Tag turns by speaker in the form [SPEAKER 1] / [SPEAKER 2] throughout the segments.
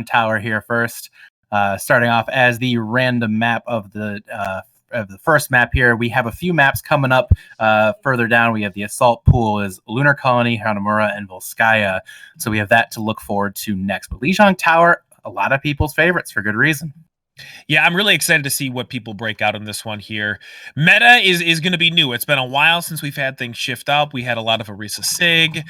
[SPEAKER 1] Tower here first. Starting off as the random map of the first map here. We have a few maps coming up further down. We have the Assault Pool is Lunar Colony, Hanamura, and Volskaya. So we have that to look forward to next. But Lijiang Tower, a lot of people's favorites for good reason.
[SPEAKER 2] Yeah, I'm really excited to see what people break out in this one here. Meta is going to be new. It's been a while since we've had things shift up. We had a lot of Orisa Sig.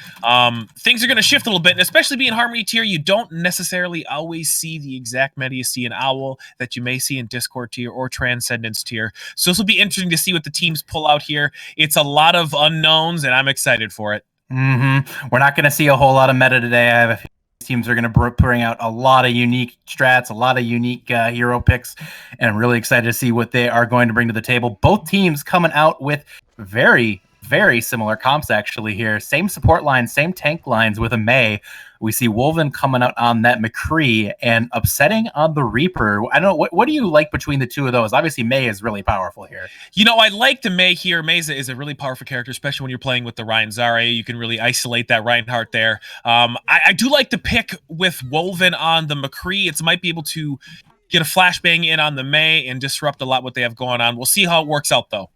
[SPEAKER 2] Things are going to shift a little bit, and especially being Harmony tier, you don't necessarily always see the exact meta you see in Owl that you may see in Discord tier or Transcendence tier. So this will be interesting to see what the teams pull out here. It's a lot of unknowns, and I'm excited for it.
[SPEAKER 1] We're not going to see a whole lot of meta today. I have a few teams are going to bring out a lot of unique strats, a lot of unique hero picks, and I'm really excited to see what they are going to bring to the table. Both teams coming out with very, very similar comps actually here. Same support lines, same tank lines with a Mei. We see Wolven coming out on that McCree and upsetting on the Reaper. I don't know, what do you like between the two of those? Obviously, Mei is really powerful here.
[SPEAKER 2] You know, I like the Mei here. Mei is a really powerful character, especially when you're playing with the Ryan Zare. You can really isolate that Reinhardt there. I do like the pick with Wolven on the McCree. It might be able to get a flashbang in on the Mei and disrupt a lot what they have going on. We'll see how it works out, though.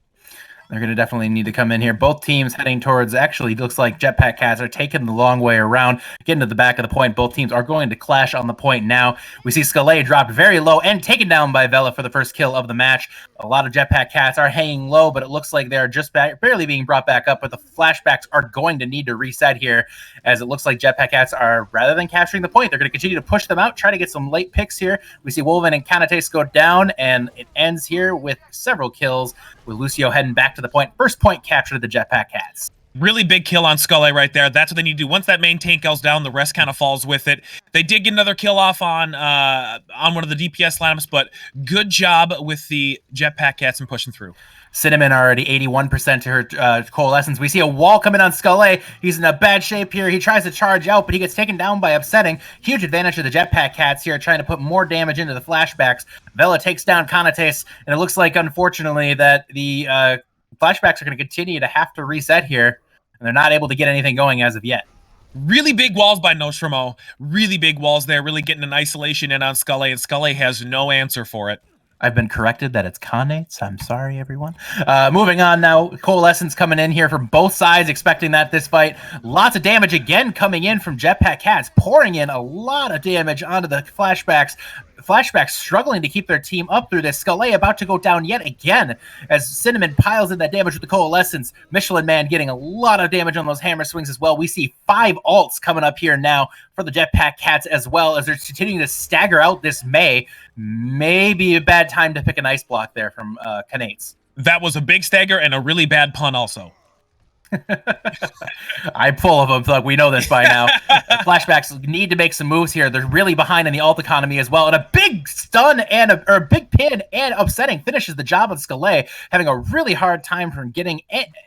[SPEAKER 1] They're going to definitely need to come in here. Both teams heading towards, actually, looks like Jetpack Cats are taking the long way around, getting to the back of the point. Both teams are going to clash on the point now. We see Scalé dropped very low and taken down by Vela for the first kill of the match. A lot of Jetpack Cats are hanging low, but it looks like they're just barely being brought back up, but the flashbacks are going to need to reset here, as it looks like Jetpack Cats are, rather than capturing the point, they're going to continue to push them out, try to get some late picks here. We see Wolven and Canates go down, and it ends here with several kills, with Lucio heading back to the point. First point captured the Jetpack Cats.
[SPEAKER 2] Really big kill on Scalé right there. That's what they need to do. Once that main tank goes down, the rest kind of falls with it. They did get another kill off on one of the DPS lineups, but good job with the Jetpack Cats and pushing through.
[SPEAKER 1] Cinnamon already 81% to her Coalescence. We see a wall coming on Scalé. He's in a bad shape here. He tries to charge out, but he gets taken down by upsetting. Huge advantage of the Jetpack Cats here, trying to put more damage into the flashbacks. Vela takes down Canates, and it looks like, unfortunately, that the flashbacks are going to continue to have to reset here, and they're not able to get anything going as of yet.
[SPEAKER 2] Really big walls by Nostromo. Really big walls there, really getting an isolation in on Scalé, and Scalé has no answer for it.
[SPEAKER 1] I've been corrected that it's Conates. I'm sorry, everyone. Moving on now. Coalescence coming in here from both sides, expecting that this fight. Lots of damage again coming in from Jetpack Cats, pouring in a lot of damage onto the flashbacks. Flashbacks struggling to keep their team up through this. Scalé about to go down yet again as Cinnamon piles in that damage with the Coalescence. Michelin Man getting a lot of damage on those hammer swings as well. We see 5 ults coming up here now for the Jetpack Cats as well, as they're continuing to stagger out this Mei. Maybe a bad time to pick an ice block there from Canates.
[SPEAKER 2] That was a big stagger and a really bad pun also.
[SPEAKER 1] I'm full of them. Look, we know this by now. Flashbacks need to make some moves here. They're really behind in the ult economy as well. And a big stun and a big pin and upsetting finishes the job on Scalé, having a really hard time from getting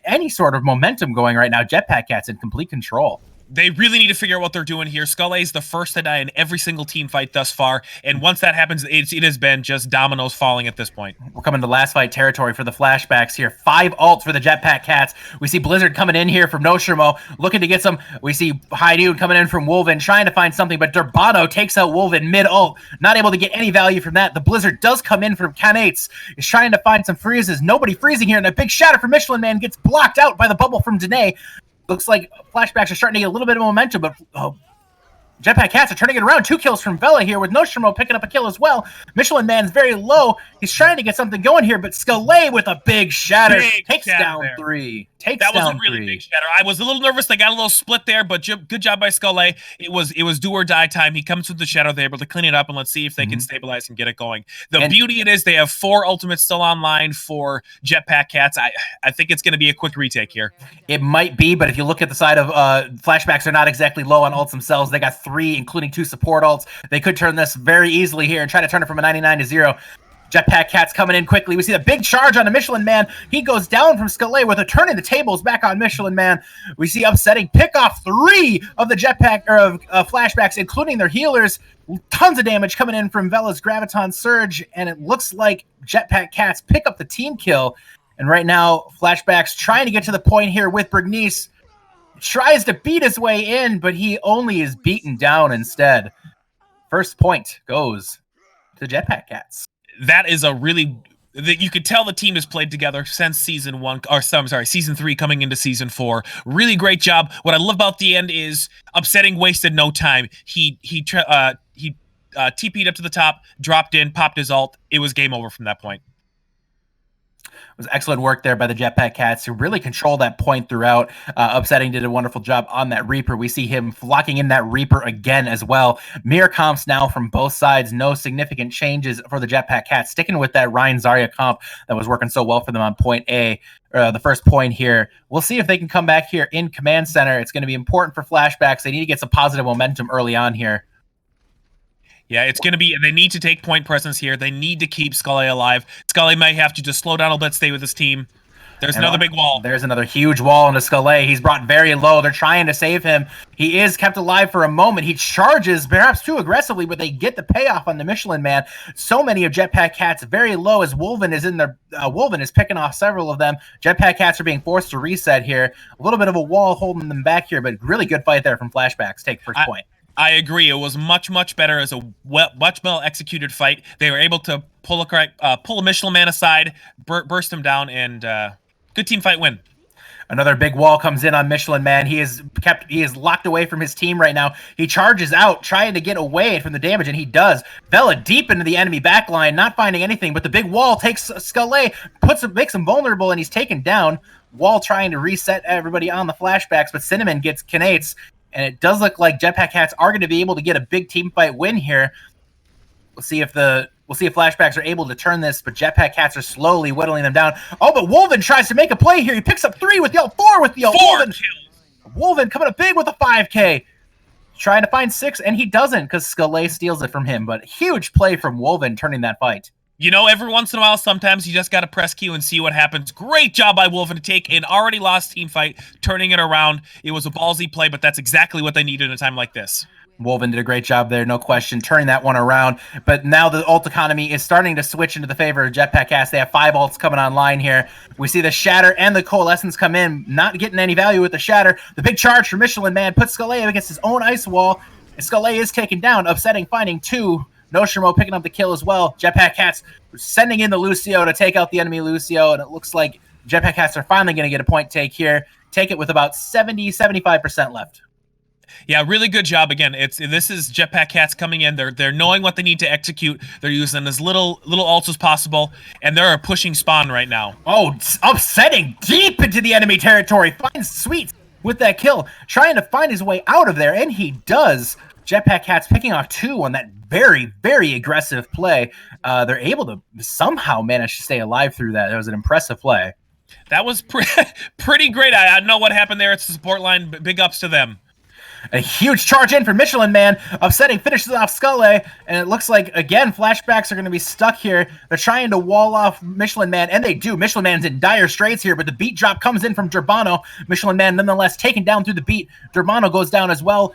[SPEAKER 1] any sort of momentum going right now. Jetpack Cat's in complete control.
[SPEAKER 2] They really need to figure out what they're doing here. Scalé is the first to die in every single team fight thus far, and once that happens, it has been just dominoes falling at this point.
[SPEAKER 1] We're coming to last fight territory for the flashbacks here. 5 ults for the Jetpack Cats. We see Blizzard coming in here from Nostromo, looking to get some. We see Haidu coming in from Wolven, trying to find something, but Durbano takes out Wolven mid-ult. Not able to get any value from that. The Blizzard does come in from Canates. Is trying to find some freezes. Nobody freezing here, and a big shatter from Michelin Man gets blocked out by the bubble from Danae. Looks like flashbacks are starting to get a little bit of momentum, but Jetpack Cats are turning it around. 2 kills from Vela here, with Nostromo picking up a kill as well. Michelin Man's very low. He's trying to get something going here, but Scalé with a big shatter takes down there. 3. That was a really big shatter.
[SPEAKER 2] I was a little nervous. They got a little split there, but good job by Scalé. It was do or die time. He comes with the shadow. They're able to clean it up, and let's see if they can stabilize and get it going. The beauty it is, they have 4 ultimates still online for Jetpack Cats. I think it's going to be a quick retake here.
[SPEAKER 1] It might be, but if you look at the side of flashbacks, are not exactly low on ults themselves. They got 3, including 2 support ults. They could turn this very easily here and try to turn it from a 99 to 0. Jetpack Cats coming in quickly. We see the big charge on a Michelin Man. He goes down from Scalé with a turning the tables back on Michelin Man. We see upsetting pick off 3 of the Jetpack flashbacks, including their healers. Tons of damage coming in from Vela's Graviton Surge, and it looks like Jetpack Cats pick up the team kill. And right now, flashbacks trying to get to the point here with Bergnice. Tries to beat his way in, but he only is beaten down instead. First point goes to Jetpack Cats.
[SPEAKER 2] That is a really... You could tell the team has played together since season 1, or I'm sorry, season 3 coming into season 4. Really great job. What I love about the end is Upsetting wasted no time. He TP'd up to the top, dropped in, popped his ult. It was game over from that point.
[SPEAKER 1] It was excellent work there by the Jetpack Cats, who really controlled that point throughout. Upsetting did a wonderful job on that Reaper. We see him locking in that Reaper again as well. Mirror comps now from both sides. No significant changes for the Jetpack Cats. Sticking with that Ryan Zarya comp that was working so well for them on point A. The first point here. We'll see if they can come back here in Command Center. It's going to be important for Flashbacks. They need to get some positive momentum early on here.
[SPEAKER 2] Yeah, it's going to be... They need to take point presence here. They need to keep Scully alive. Scully may have to just slow down a little bit, stay with his team. There's another big wall. There's
[SPEAKER 1] another huge wall into Scully. He's brought very low. They're trying to save him. He is kept alive for a moment. He charges perhaps too aggressively, but they get the payoff on the Michelin Man. So many of Jetpack Cats very low as Wolven is in there. Wolven is picking off several of them. Jetpack Cats are being forced to reset here. A little bit of a wall holding them back here, but really good fight there from Flashbacks. Take first point.
[SPEAKER 2] I agree. It was much better as a much well executed fight. They were able to pull a Michelin Man aside, burst him down, and good team fight win.
[SPEAKER 1] Another big wall comes in on Michelin Man. He is locked away from his team right now. He charges out, trying to get away from the damage, and he does. Vela deep into the enemy backline, not finding anything, but the big wall takes Scully, makes him vulnerable, and he's taken down. Wall trying to reset everybody on the Flashbacks, but Cinnamon gets Knates. And it does look like Jetpack Cats are going to be able to get a big team fight win here. We'll see if Flashbacks are able to turn this, but Jetpack Cats are slowly whittling them down. Oh, but Wolven tries to make a play here. He picks up 3 with the ult, 4 with the ult.
[SPEAKER 2] 4 kills.
[SPEAKER 1] Wolven coming up big with a 5K. Trying to find 6, and he doesn't because Scully steals it from him. But huge play from Wolven turning that fight.
[SPEAKER 2] You know, every once in a while, sometimes you just got to press Q and see what happens. Great job by Wolven to take an already lost team fight, turning it around. It was a ballsy play, but that's exactly what they needed in a time like this.
[SPEAKER 1] Wolven did a great job there, no question, turning that one around. But now the ult economy is starting to switch into the favor of Jetpack Cats. They have 5 ults coming online here. We see the Shatter and the Coalescence come in, not getting any value with the Shatter. The big charge for Michelin Man puts Scully against his own ice wall. And Scully is taken down, Upsetting, finding 2. Noshimo picking up the kill as well. Jetpack Cats sending in the Lucio to take out the enemy Lucio, and it looks like Jetpack Cats are finally going to get a point take here. Take it with about 70-75% left.
[SPEAKER 2] Yeah, really good job. Again, this is Jetpack Cats coming in. They're knowing what they need to execute. They're using as little ults as possible, and they're pushing spawn right now.
[SPEAKER 1] Oh, Upsetting deep into the enemy territory. Finds Sweet with that kill, trying to find his way out of there, and he does. Jetpack Cats picking off 2 on that very, very aggressive play. They're able to somehow manage to stay alive through that. It was an impressive play.
[SPEAKER 2] That was pretty great. I don't know what happened there. It's the support line. Big ups to them.
[SPEAKER 1] A huge charge in for Michelin Man. Upsetting finishes off Scully, and it looks like, again, Flashbacks are going to be stuck here. They're trying to wall off Michelin Man, and they do. Michelin Man's in dire straits here, but the beat drop comes in from Durbano. Michelin Man, nonetheless, taken down through the beat. Durbano goes down as well.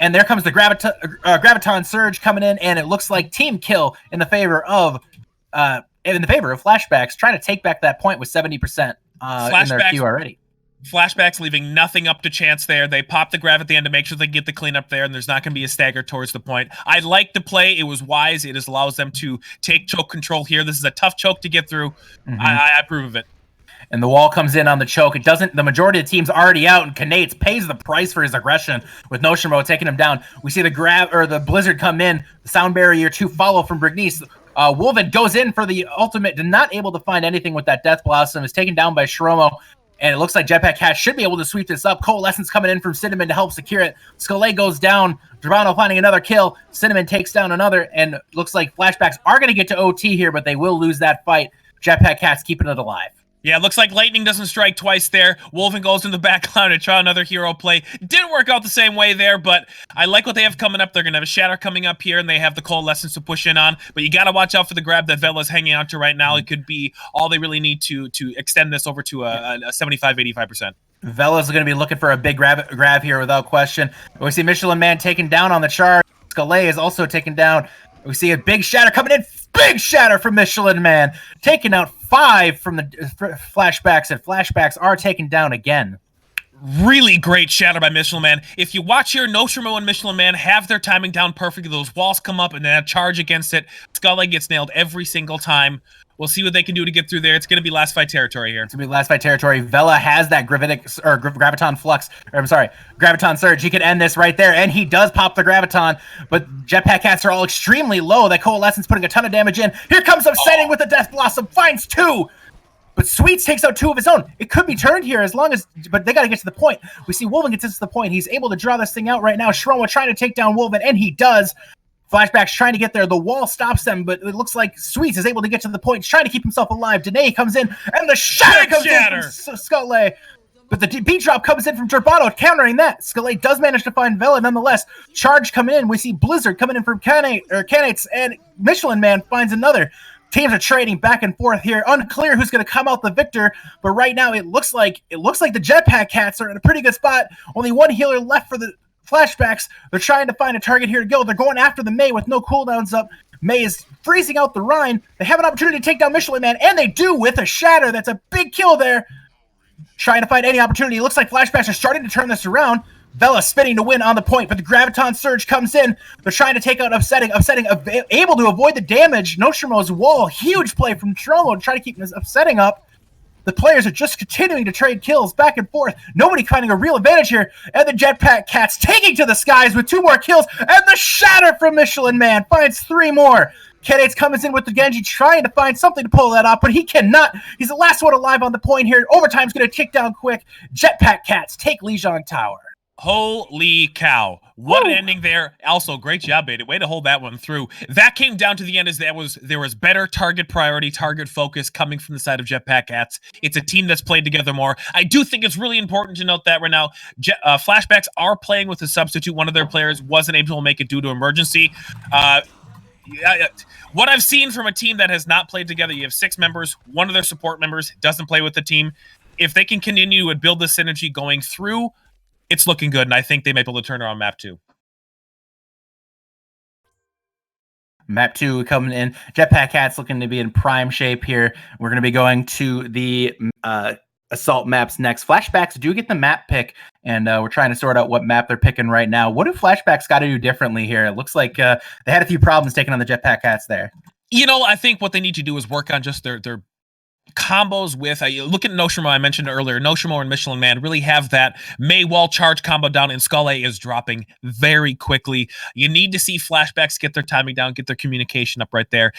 [SPEAKER 1] And there comes the Graviton Surge coming in, and it looks like team kill in the favor of Flashbacks, trying to take back that point with 70% in their queue already.
[SPEAKER 2] Flashbacks leaving nothing up to chance there. They pop the grav at the end to make sure they get the cleanup there, and there's not going to be a stagger towards the point. I like the play. It was wise. It just allows them to take choke control here. This is a tough choke to get through. Mm-hmm. I approve of it.
[SPEAKER 1] And the wall comes in on the choke. It doesn't. The majority of the team's already out, and Knates pays the price for his aggression with Noshimo taking him down. We see the Blizzard come in. The sound barrier to follow from Brignice. Wolven goes in for the ultimate, not able to find anything with that Death Blossom. Is taken down by Shromo, and it looks like Jetpack Cats should be able to sweep this up. Coalescence coming in from Cinnamon to help secure it. Scully goes down. Durbano finding another kill. Cinnamon takes down another, and looks like Flashbacks are going to get to OT here, but they will lose that fight. Jetpack Cats keeping it alive.
[SPEAKER 2] Yeah, it looks like lightning doesn't strike twice there. Wolven goes in the back line to try another hero play. Didn't work out the same way there, but I like what they have coming up. They're going to have a Shatter coming up here, and they have the Coalescence to push in on. But you got to watch out for the grab that Vela's hanging out to right now. It could be all they really need to extend this over to a 75-85%.
[SPEAKER 1] Vela's going to be looking for a big grab here without question. We see Michelin Man taken down on the charge. Scully is also taken down. We see a big Shatter coming in. Big Shatter from Michelin Man. Taking out 5 from the Flashbacks, and Flashbacks are taken down again.
[SPEAKER 2] Really great shatter by Michelin Man. If you watch here, Nostramo and Michelin Man have their timing down perfectly. Those walls come up and then charge against it. Skull Egg gets nailed every single time. We'll see what they can do to get through there. It's going to be last fight territory here.
[SPEAKER 1] It's going to be last fight territory. Vela has that Graviton Flux. Or I'm sorry, Graviton Surge. He can end this right there, and he does pop the Graviton, but Jetpack Cats are all extremely low. That Coalescence putting a ton of damage in. Here comes Upsetting with the Death Blossom. Finds 2. But Sweets takes out 2 of his own. It could be turned here but they got to get to the point. We see Wolven gets to the point. He's able to draw this thing out right now. Shroma trying to take down Wolven, and he does. Flashbacks trying to get there. The wall stops them, but it looks like Sweets is able to get to the point. He's trying to keep himself alive. Danae comes in, and the shatter comes in from Skull. But the beat drop comes in from Turbano, countering that. Skull does manage to find Vela nonetheless. Charge coming in. We see Blizzard coming in from Canates, and Michelin Man finds another. Teams are trading back and forth here. Unclear who's going to come out the victor, but right now it looks like the Jetpack Cats are in a pretty good spot. Only one healer left for the Flashbacks. They're trying to find a target here to go. They're going after the May with no cooldowns up. May is freezing out the Rhine. They have an opportunity to take down Michelin Man, and they do with a shatter. That's a big kill there. Trying to find any opportunity. It looks like Flashbacks are starting to turn this around. Vela spinning to win on the point, but the Graviton Surge comes in. They're trying to take out Upsetting. Upsetting able to avoid the damage. Nostromo's wall. Huge play from Tromo to try to keep this Upsetting up. The players are just continuing to trade kills back and forth. Nobody finding a real advantage here. And the Jetpack Cats taking to the skies with 2 more kills. And the shatter from Michelin Man finds 3 more. Kedates comes in with the Genji trying to find something to pull that off, but he cannot. He's the last one alive on the point here. Overtime's going to tick down quick. Jetpack Cats take Lijiang Tower.
[SPEAKER 2] Holy cow. What an ending there. Also, great job, Beta. Way to hold that one through. That came down to the end as there was better target priority, target focus coming from the side of Jetpack Cats. It's a team that's played together more. I do think it's really important to note that right now, Flashbacks are playing with a substitute. One of their players wasn't able to make it due to emergency. What I've seen from a team that has not played together, you have 6 members. One of their support members doesn't play with the team. If they can continue and build the synergy going through, it's looking good, and I think they may be able to turn around map 2.
[SPEAKER 1] Map 2 coming in. Jetpack Cats looking to be in prime shape here. We're going to be going to the assault maps next. Flashbacks do get the map pick, and we're trying to sort out what map they're picking right now. What do Flashbacks got to do differently here? It looks like they had a few problems taking on the Jetpack Cats there.
[SPEAKER 2] You know, I think what they need to do is work on just their combos with, look at Nostramo, I mentioned earlier. Nostramo and Michelin Man really have that May wall charge combo down, and Skull is dropping very quickly. You need to see Flashbacks get their timing down, get their communication up right there.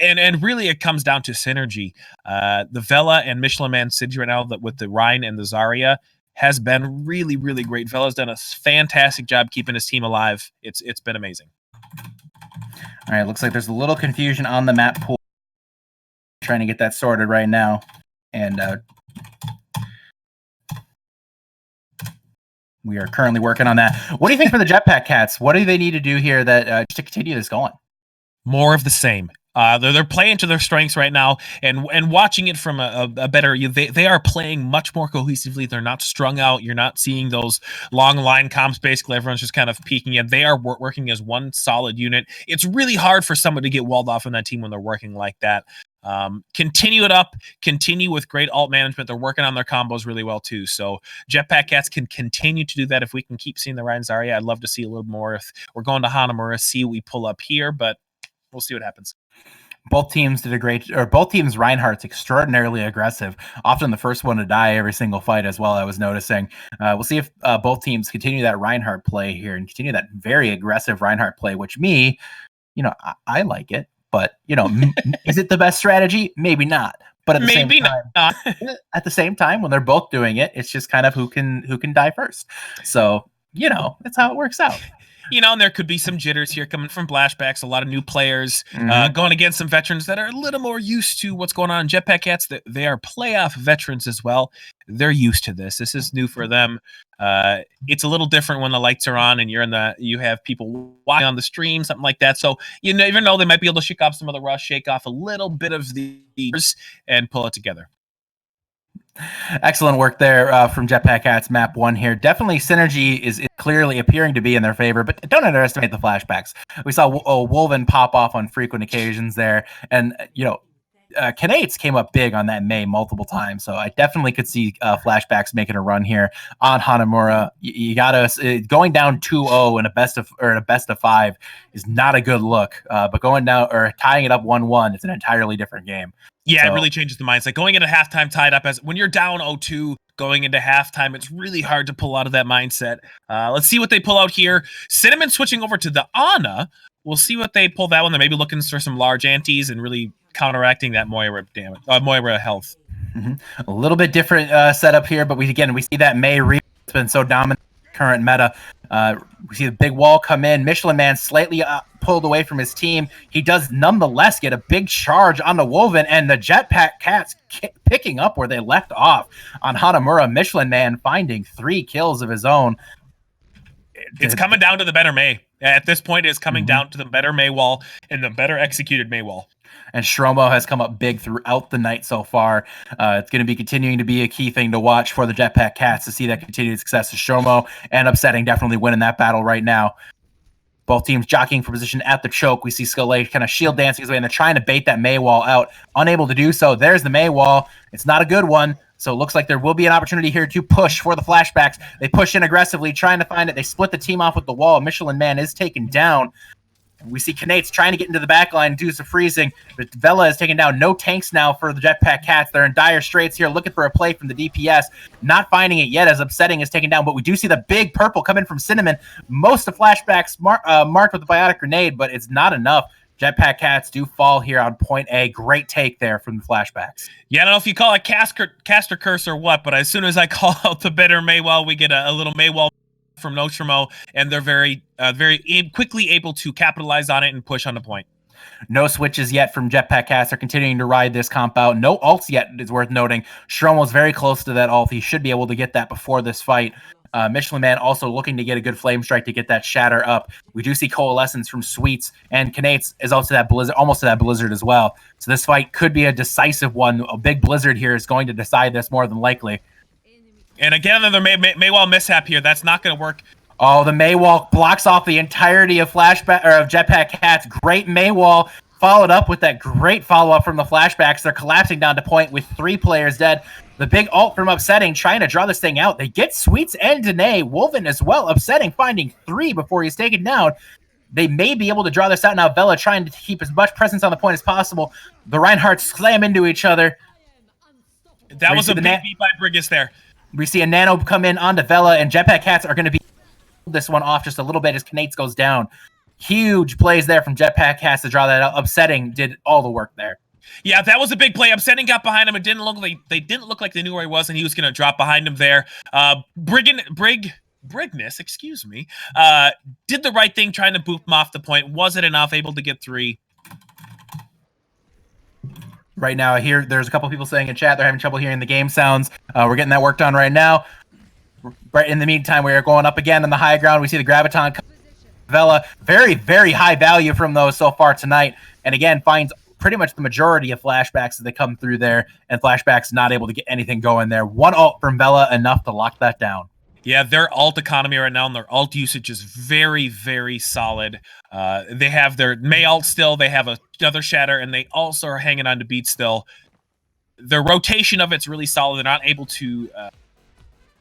[SPEAKER 2] And really it comes down to synergy. The Vela and Michelin Man synergy right now with the Rhine and the Zarya has been really, really great. Vela's done a fantastic job keeping his team alive. It's been amazing.
[SPEAKER 1] All right, looks like there's a little confusion on the map pool. Trying to get that sorted right now, and we are currently working on that. What do you think for the Jetpack Cats? What do they need to do here that just to continue this going?
[SPEAKER 2] More of the same. They're playing to their strengths right now, and watching it from a better. They are playing much more cohesively. They're not strung out. You're not seeing those long line comps. Basically, everyone's just kind of peeking in. They are working as one solid unit. It's really hard for someone to get walled off on that team when they're working like that. Continue it up. Continue with great alt management. They're working on their combos really well too. So Jetpack Cats can continue to do that. If we can keep seeing the Ryan Zarya, I'd love to see a little more. If we're going to Hanamura, see what we pull up here, but we'll see what happens.
[SPEAKER 1] Both teams both teams Reinhardt's extraordinarily aggressive. Often the first one to die every single fight as well, I was noticing. We'll see if both teams continue that Reinhardt play here and continue that very aggressive Reinhardt play, which I like it. But, is it the best strategy? Maybe not. But at the same time, when they're both doing it, it's just kind of who can die first. So, that's how it works out.
[SPEAKER 2] And there could be some jitters here coming from Flashbacks, a lot of new players going against some veterans that are a little more used to what's going on in Jetpack Cats. They are playoff veterans as well. They're used to this. This is new for them. It's a little different when the lights are on and you have people watching on the stream, something like that. So you never know, they might be able to shake off some of the rust, shake off a little bit of the and pull it together.
[SPEAKER 1] Excellent work there from Jetpack Cats map 1 here. Definitely synergy is clearly appearing to be in their favor, but don't underestimate the Flashbacks. We saw Wolven pop off on frequent occasions there, and Kanates came up big on that May multiple times, so I definitely could see Flashbacks making a run here on Hanamura. You gotta going down 2-0 in a best of 5 is not a good look, but going down or tying it up 1-1, it's an entirely different game.
[SPEAKER 2] Yeah, it really changes the mindset. Going into halftime tied up, as when you're down 0-2 going into halftime, it's really hard to pull out of that mindset. Let's see what they pull out here. Cinnamon switching over to the Ana. We'll see what they pull that one. They're maybe looking for some large antes and really counteracting that Moira damage, Moira health.
[SPEAKER 1] A little bit different setup here, but we see that May Reaper has been so dominant in the current meta. We see the big wall come in. Michelin Man slightly pulled away from his team. He does nonetheless get a big charge on the Wolven, and the Jetpack Cats picking up where they left off on Hanamura. Michelin Man finding 3 kills of his own.
[SPEAKER 2] It's coming down to the better May. At this point, it's coming down to the better May wall and the better executed May wall.
[SPEAKER 1] And Shromo has come up big throughout the night so far. It's going to be continuing to be a key thing to watch for the Jetpack Cats to see that continued success of Shromo and Upsetting definitely winning that battle right now. Both teams jockeying for position at the choke. We see Scully kind of shield dancing his way, and they're trying to bait that May wall out. Unable to do so. There's the May wall. It's not a good one. So it looks like there will be an opportunity here to push for the Flashbacks. They push in aggressively, trying to find it. They split the team off with the wall. Michelin Man is taken down. We see Kanates trying to get into the back line due to freezing. But Vela is taken down. No tanks now for the Jetpack Cats. They're in dire straits here, looking for a play from the DPS. Not finding it yet as Upsetting is taken down. But we do see the big purple come in from Cinnamon. Most of Flashbacks marked with the Biotic Grenade, but it's not enough. Jetpack Cats do fall here on point A. Great take there from the Flashbacks.
[SPEAKER 2] Yeah, I don't know if you call it caster curse or what, but as soon as I call out the better Maywall, we get a little Maywall from Nostromo, and they're very quickly able to capitalize on it and push on the point.
[SPEAKER 1] No switches yet from Jetpack Cats. They're continuing to ride this comp out. No ults yet, is worth noting. Stromo's very close to that ult. He should be able to get that before this fight. Michelin Man also looking to get a good flame strike to get that shatter up. We do see coalescence from Sweets, and Kanates is also that blizzard, almost to that blizzard as well. So this fight could be a decisive one. A big blizzard here is going to decide this more than likely.
[SPEAKER 2] And again, another Maywall mishap here. That's not going to work.
[SPEAKER 1] Oh, the Maywall blocks off the entirety of Jetpack Cats. Great Maywall, followed up with that great follow-up from the Flashbacks. They're collapsing down to point with 3 players dead. The big ult from Upsetting trying to draw this thing out. They get Sweets and Danae. Wolven as well. Upsetting finding 3 before he's taken down. They may be able to draw this out now. Vela trying to keep as much presence on the point as possible. The Reinhardts slam into each other.
[SPEAKER 2] That was a big beat by Brigus there.
[SPEAKER 1] We see a nano come in onto Vela, and Jetpack Cats are going to be this one off just a little bit as Kanates goes down. Huge plays there from Jetpack Cats to draw that out. Upsetting did all the work there.
[SPEAKER 2] Yeah, that was a big play. Upsetting got behind him. It didn't look like they didn't look like they knew where he was, and he was going to drop behind him there. Brigness, excuse me, did the right thing, trying to boop him off the point. Wasn't enough, able to get 3.
[SPEAKER 1] Right now, I hear there's a couple people saying in chat they're having trouble hearing the game sounds. We're getting that worked on right now. Right in the meantime, we are going up again on the high ground. We see the Graviton. Vela, very, very high value from those so far tonight. And again, finds pretty much the majority of Flashbacks as they come through there. And Flashbacks not able to get anything going there. 1 ult from Vela, enough to lock that down.
[SPEAKER 2] Yeah, their ult economy right now and their ult usage is very, very solid. They have their May ult still. They have another Shatter, and they also are hanging on to beat still. Their rotation of it's really solid. They're not able to...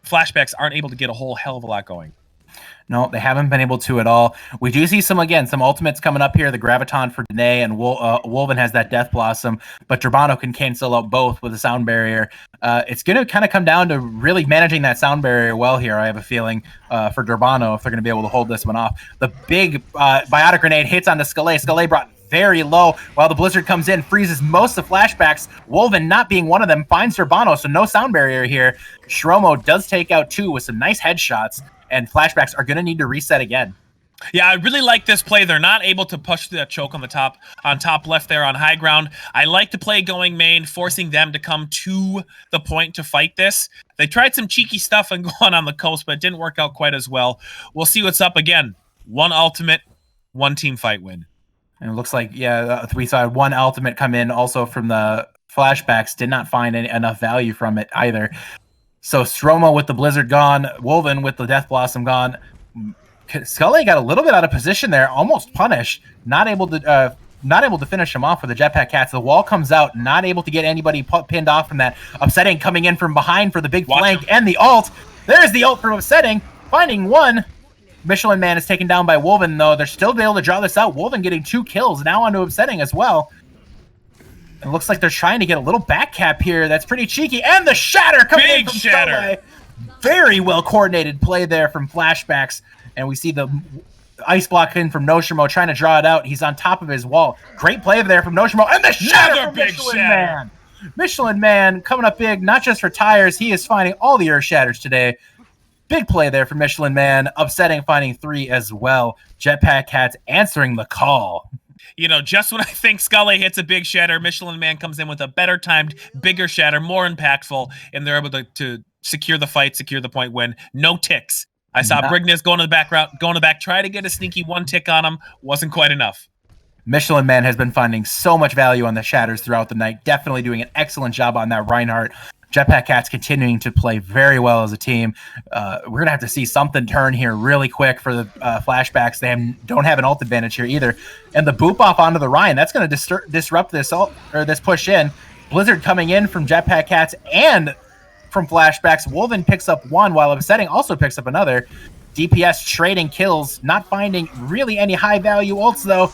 [SPEAKER 2] Flashbacks aren't able to get a whole hell of a lot going.
[SPEAKER 1] No, they haven't been able to at all. We do see some ultimates coming up here. The Graviton for Danae, and Wolven has that Death Blossom, but Durbano can cancel out both with a sound barrier. It's going to kind of come down to really managing that sound barrier well here, I have a feeling, for Durbano, if they're going to be able to hold this one off. The big Biotic Grenade hits on the Scalé. Scalé brought very low while the Blizzard comes in, freezes most of Flashbacks. Wolven, not being one of them, finds Durbano, so no sound barrier here. Shromo does take out 2 with some nice headshots, and Flashbacks are going to need to reset again.
[SPEAKER 2] Yeah, I really like this play. They're not able to push that choke on the top left there on high ground. I like the play going main, forcing them to come to the point to fight this. They tried some cheeky stuff and going on the coast, but it didn't work out quite as well. We'll see what's up again. 1 ultimate, 1 team fight win.
[SPEAKER 1] And it looks like, we saw 1 ultimate come in also from the Flashbacks. Did not find enough value from it either. So Stromo with the Blizzard gone, Wolven with the Death Blossom gone. Scully got a little bit out of position there, almost punished. Not able to not able to finish him off with the Jetpack Cats. The wall comes out, not able to get anybody pinned off from that. Upsetting coming in from behind for the big flank and the ult. There's the ult from Upsetting, finding one. Michelin Man is taken down by Wolven, though. They're still able to draw this out. Wolven getting 2 kills, now onto Upsetting as well. It looks like they're trying to get a little back cap here. That's pretty cheeky. And the shatter coming in from Shatter. Very well coordinated play there from Flashbacks. And we see the ice block in from Noshimo trying to draw it out. He's on top of his wall. Great play there from Noshimo. And the shatter from Michelin Man. Michelin Man coming up big, not just for tires. He is finding all the earth shatters today. Big play there for Michelin Man. Upsetting, finding 3 as well. Jetpack Cats answering the call.
[SPEAKER 2] You know, just when I think Scully hits a big shatter, Michelin Man comes in with a better timed, bigger shatter, more impactful, and they're able to secure the fight, secure the point win. No ticks. I saw Brignes going to the back, try to get a sneaky 1 tick on him. Wasn't quite enough.
[SPEAKER 1] Michelin Man has been finding so much value on the shatters throughout the night. Definitely doing an excellent job on that Reinhardt. Jetpack Cats continuing to play very well as a team. We're going to have to see something turn here really quick for the Flashbacks. They don't have an ult advantage here either. And the boop off onto the Ryan, that's going to disrupt this ult, or this push in. Blizzard coming in from Jetpack Cats and from Flashbacks. Wolven picks up 1 while Upsetting also picks up another. DPS trading kills, not finding really any high value ults though.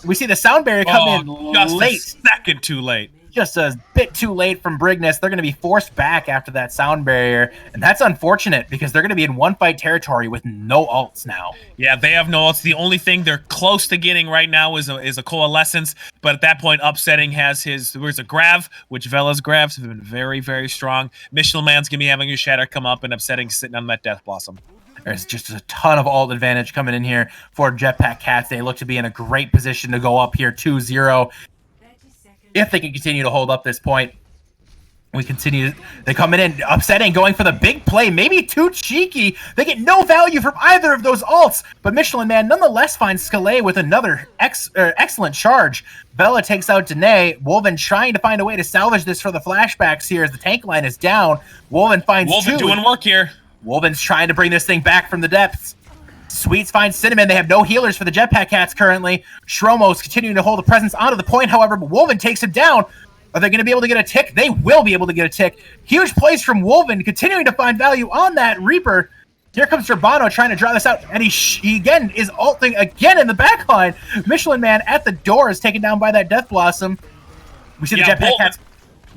[SPEAKER 1] We see the sound barrier come in
[SPEAKER 2] just
[SPEAKER 1] late.
[SPEAKER 2] a second too late.
[SPEAKER 1] Just a bit too late from Brignes. They're going to be forced back after that sound barrier, and that's unfortunate because they're going to be in 1-fight territory with no ults now.
[SPEAKER 2] Yeah, they have no ults. The only thing they're close to getting right now is a coalescence, but at that point, Upsetting has there's a Grav, which Vela's Gravs have been very, very strong. Michelin Man's going to be having a shatter come up, and Upsetting sitting on that Death Blossom.
[SPEAKER 1] There's just a ton of ult advantage coming in here for Jetpack Cats. They look to be in a great position to go up here 2-0. If they can continue to hold up this point, they come in, Upsetting, going for the big play, maybe too cheeky. They get no value from either of those ults, but Michelin Man nonetheless finds Scalé with another excellent charge. Vela takes out Danae. Wolven trying to find a way to salvage this for the Flashbacks here as the tank line is down. Wolven finds 2.
[SPEAKER 2] Wolven doing work here.
[SPEAKER 1] Wolven's trying to bring this thing back from the depths. Sweets finds Cinnamon. They have no healers for the Jetpack Cats currently. Shromo's continuing to hold the presence onto the point, however, but Wolven takes him down. Are they going to be able to get a tick? They will be able to get a tick. Huge plays from Wolven, continuing to find value on that Reaper. Here comes Urbano trying to draw this out, and he again is ulting again in the backline. Michelin Man at the door is taken down by that Death Blossom. We see the Jetpack Cats.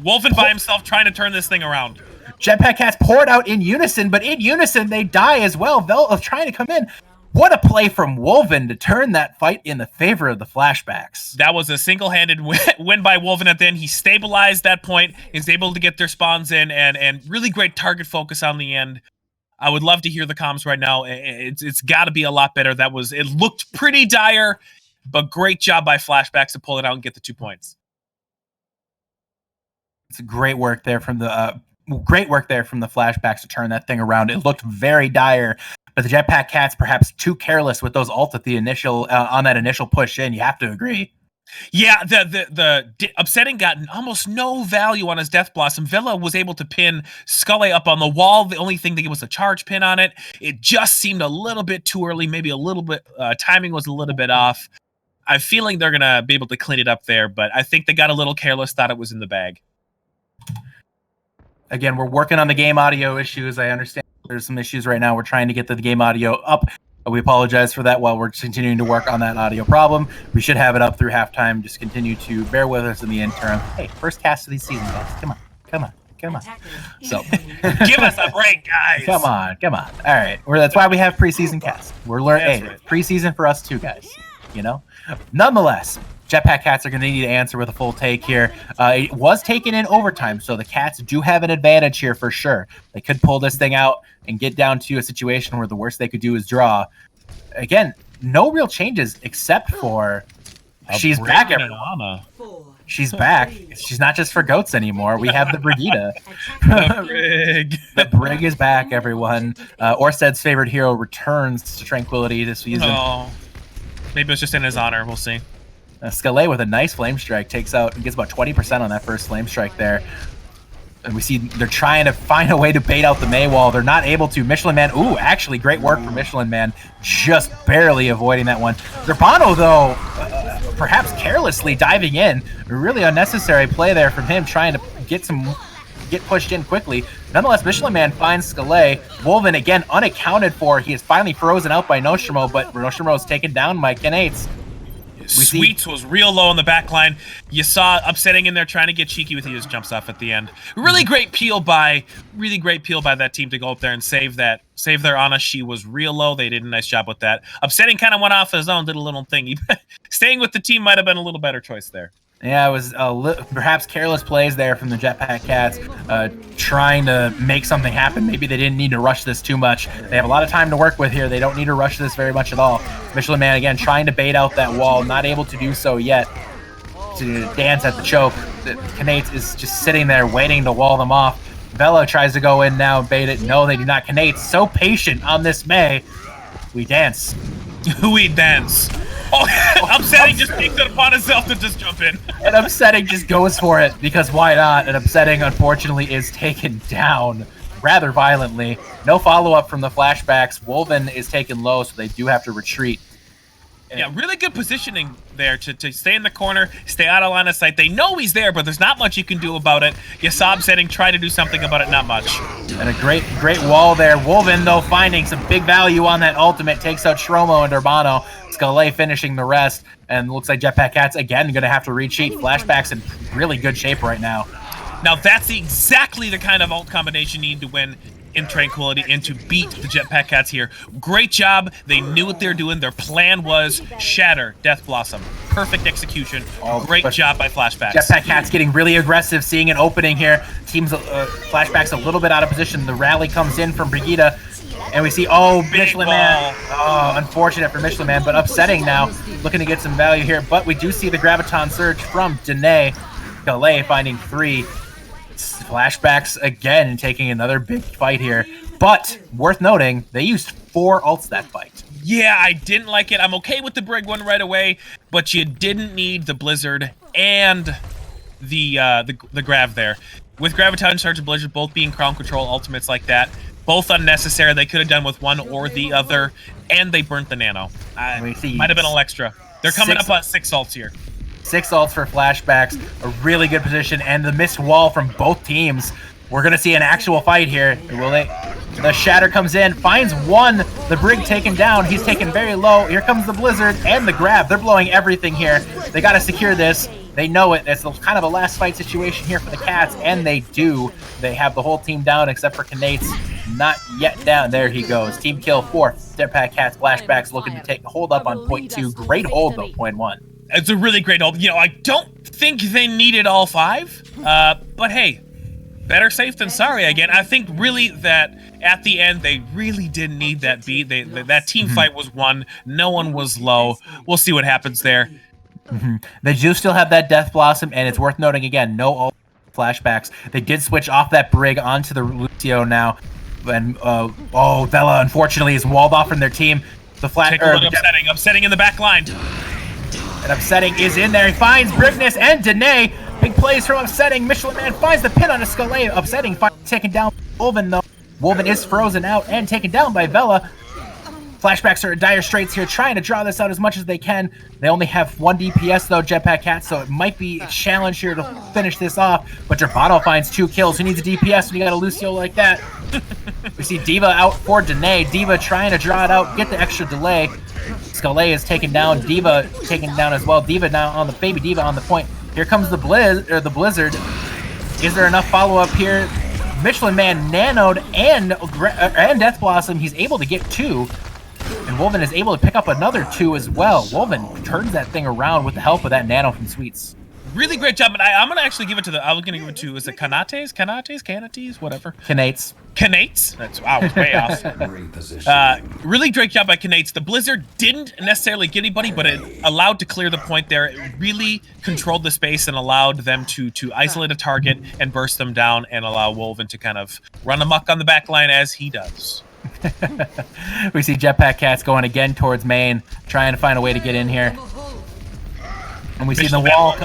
[SPEAKER 2] Wolven by himself trying to turn this thing around.
[SPEAKER 1] Jetpack Cats poured out in unison, but in unison they die as well. Vela trying to come in. What a play from Wolven to turn that fight in the favor of the Flashbacks.
[SPEAKER 2] That was a single-handed win by Wolven at the end. He stabilized that point, is able to get their spawns in, and really great target focus on the end. I would love to hear the comms right now. It's got to be a lot better. It looked pretty dire, but great job by Flashbacks to pull it out and get the 2 points.
[SPEAKER 1] It's great work there from the Flashbacks to turn that thing around. It looked very dire. But the Jetpack Cats perhaps too careless with those ults at the initial on that initial push in. You have to agree.
[SPEAKER 2] Yeah, the Upsetting got almost no value on his Death Blossom. Vela was able to pin Scully up on the wall. The only thing they gave was a charge pin on it. It just seemed a little bit too early. Maybe a little bit timing was a little bit off. I'm feeling they're gonna be able to clean it up there, but I think they got a little careless. Thought it was in the bag.
[SPEAKER 1] Again, we're working on the game audio issues. I understand there's some issues right now. We're trying to get the game audio up. We apologize for that while we're continuing to work on that audio problem. We should have it up through halftime. Just continue to bear with us in the interim. Hey, first cast of the season, guys. Come on. So
[SPEAKER 2] give us a break, guys.
[SPEAKER 1] Come on. All right. That's why we have preseason casts. We're learning. Hey, preseason for us too, guys. You know? Nonetheless, Jetpack Cats are going to need to answer with a full take here. It was taken in overtime, so the Cats do have an advantage here for sure. They could pull this thing out and get down to a situation where the worst they could do is draw. Again, no real changes except for she's back, everyone. She's back. She's not just for goats anymore. We have the Brigitte. The Brig is back, everyone. Orsted's favorite hero returns to Tranquility this season.
[SPEAKER 2] Oh, maybe it was just in his honor. We'll see.
[SPEAKER 1] Scalé with a nice flame strike takes out and gets about 20% on that first flame strike there. And we see they're trying to find a way to bait out the May wall. They're not able to. Michelin Man, ooh, actually great work for Michelin Man. Just barely avoiding that one. Zerbano, though, perhaps carelessly diving in. A really unnecessary play there from him, trying to get pushed in quickly. Nonetheless, Michelin Man finds Scalé. Wolven, again, unaccounted for. He is finally frozen out by Nostromo, but Nostromo is taken down by Knates.
[SPEAKER 2] Sweets was real low on the back line. You saw Upsetting in there trying to get cheeky with he just jumps off at the end. Really great peel by that team to go up there and save their Ana. She was real low. They did a nice job with that. Upsetting kind of went off his own, did a little thing. Staying with the team might have been a little better choice there.
[SPEAKER 1] Yeah, it was perhaps careless plays there from the Jetpack Cats, trying to make something happen. Maybe they didn't need to rush this too much. They have a lot of time to work with here. They don't need to rush this very much at all. Michelin Man, again, trying to bait out that wall, not able to do so yet. To dance at the choke. Knates is just sitting there waiting to wall them off. Vela tries to go in now and bait it. No, they do not. Knates, so patient on this May. We dance.
[SPEAKER 2] We dance. Oh, Upsetting just takes it upon himself to just jump in.
[SPEAKER 1] And Upsetting just goes for it, because why not? And Upsetting, unfortunately, is taken down rather violently. No follow-up from the Flashbacks. Wolven is taken low, so they do have to retreat.
[SPEAKER 2] Yeah, really good positioning there to stay in the corner, stay out of line of sight. They know he's there, but there's not much you can do about it. You saw Upsetting try to do something about it, not much.
[SPEAKER 1] And a great wall there. Wolven, though, finding some big value on that ultimate, takes out Shromo and Urbano. Scalé finishing the rest, and looks like Jetpack Cats, again, going to have to retreat. Flashbacks in really good shape right now.
[SPEAKER 2] Now, that's exactly the kind of ult combination you need to win in Tranquility and to beat the Jetpack Cats here. Great job. They knew what they were doing. Their plan was shatter Death Blossom. Perfect execution. Great job by Flashbacks.
[SPEAKER 1] Jetpack Cats getting really aggressive, seeing an opening here. Teams Flashbacks a little bit out of position. The rally comes in from Brigitte, and we see, Michelin Man. Oh, unfortunate for Michelin Man, but Upsetting now, looking to get some value here. But we do see the Graviton Surge from Danae. Galay finding 3. Flashbacks again taking another big fight here. But worth noting, they used 4 ults that fight.
[SPEAKER 2] Yeah, I didn't like it. I'm okay with the Brig one right away, but you didn't need the Blizzard and the Grav there. With Graviton Surge and Blizzard both being Crown Control ultimates like that, both unnecessary. They could have done with one or the other, and they burnt the Nano. Might have been a little extra. They're coming up on 6 ults here.
[SPEAKER 1] 6 ults for Flashbacks, a really good position, and the missed wall from both teams. We're going to see an actual fight here. Will they? The Shatter comes in, finds one. The Brig taken down. He's taken very low. Here comes the Blizzard and the Grab. They're blowing everything here. They got to secure this. They know it. It's kind of a last fight situation here for the Cats, and they do. They have the whole team down except for Knates. Not yet down. There he goes. Team kill 4. Jetpack Cats, Flashbacks looking to take hold up on point 2. Great hold, though, point 1.
[SPEAKER 2] It's a really great hold. You know, I don't think they needed all 5, but hey, better safe than sorry again. I think really that at the end, they really didn't need that beat. That team fight was won. No one was low. We'll see what happens there.
[SPEAKER 1] They do still have that Death Blossom, and it's worth noting again, no all Flashbacks. They did switch off that Brig onto the Lucio now, and Vela unfortunately is walled off from their team.
[SPEAKER 2] Take a look, Upsetting in the back line.
[SPEAKER 1] And Upsetting is in there. He finds Brigness and Danae. Big plays from Upsetting. Michelin Man finds the pin on a Scalé. Upsetting taken down by Wolven, though. Wolven is frozen out and taken down by Vela. Flashbacks are in dire straits here, trying to draw this out as much as they can. They only have 1 DPS, though, Jetpack Cats, so it might be a challenge here to finish this off. But Gerbano finds 2 kills. Who needs a DPS when you got a Lucio like that? We see Diva out for Danae. Diva trying to draw it out, get the extra delay. Scalé is taken down. Diva taken down as well. Diva now on the baby Diva on the point. Here comes the Blizzard. Is there enough follow-up here? Michelin Man nanoed and Death Blossom. He's able to get 2. And Wolven is able to pick up another 2 as well. Wolven turns that thing around with the help of that nano from Sweets.
[SPEAKER 2] Really great job, and I'm gonna actually give it to I'm gonna give it to, is it Knates, whatever.
[SPEAKER 1] Knates.
[SPEAKER 2] That's wow, I was way off. Really great job by Knates. The Blizzard didn't necessarily get anybody, but it allowed to clear the point there. It really controlled the space and allowed them to isolate a target and burst them down and allow Wolven to kind of run amok on the back line as he does.
[SPEAKER 1] We see Jetpack Cats going again towards main, trying to find a way to get in here. And we see the wall,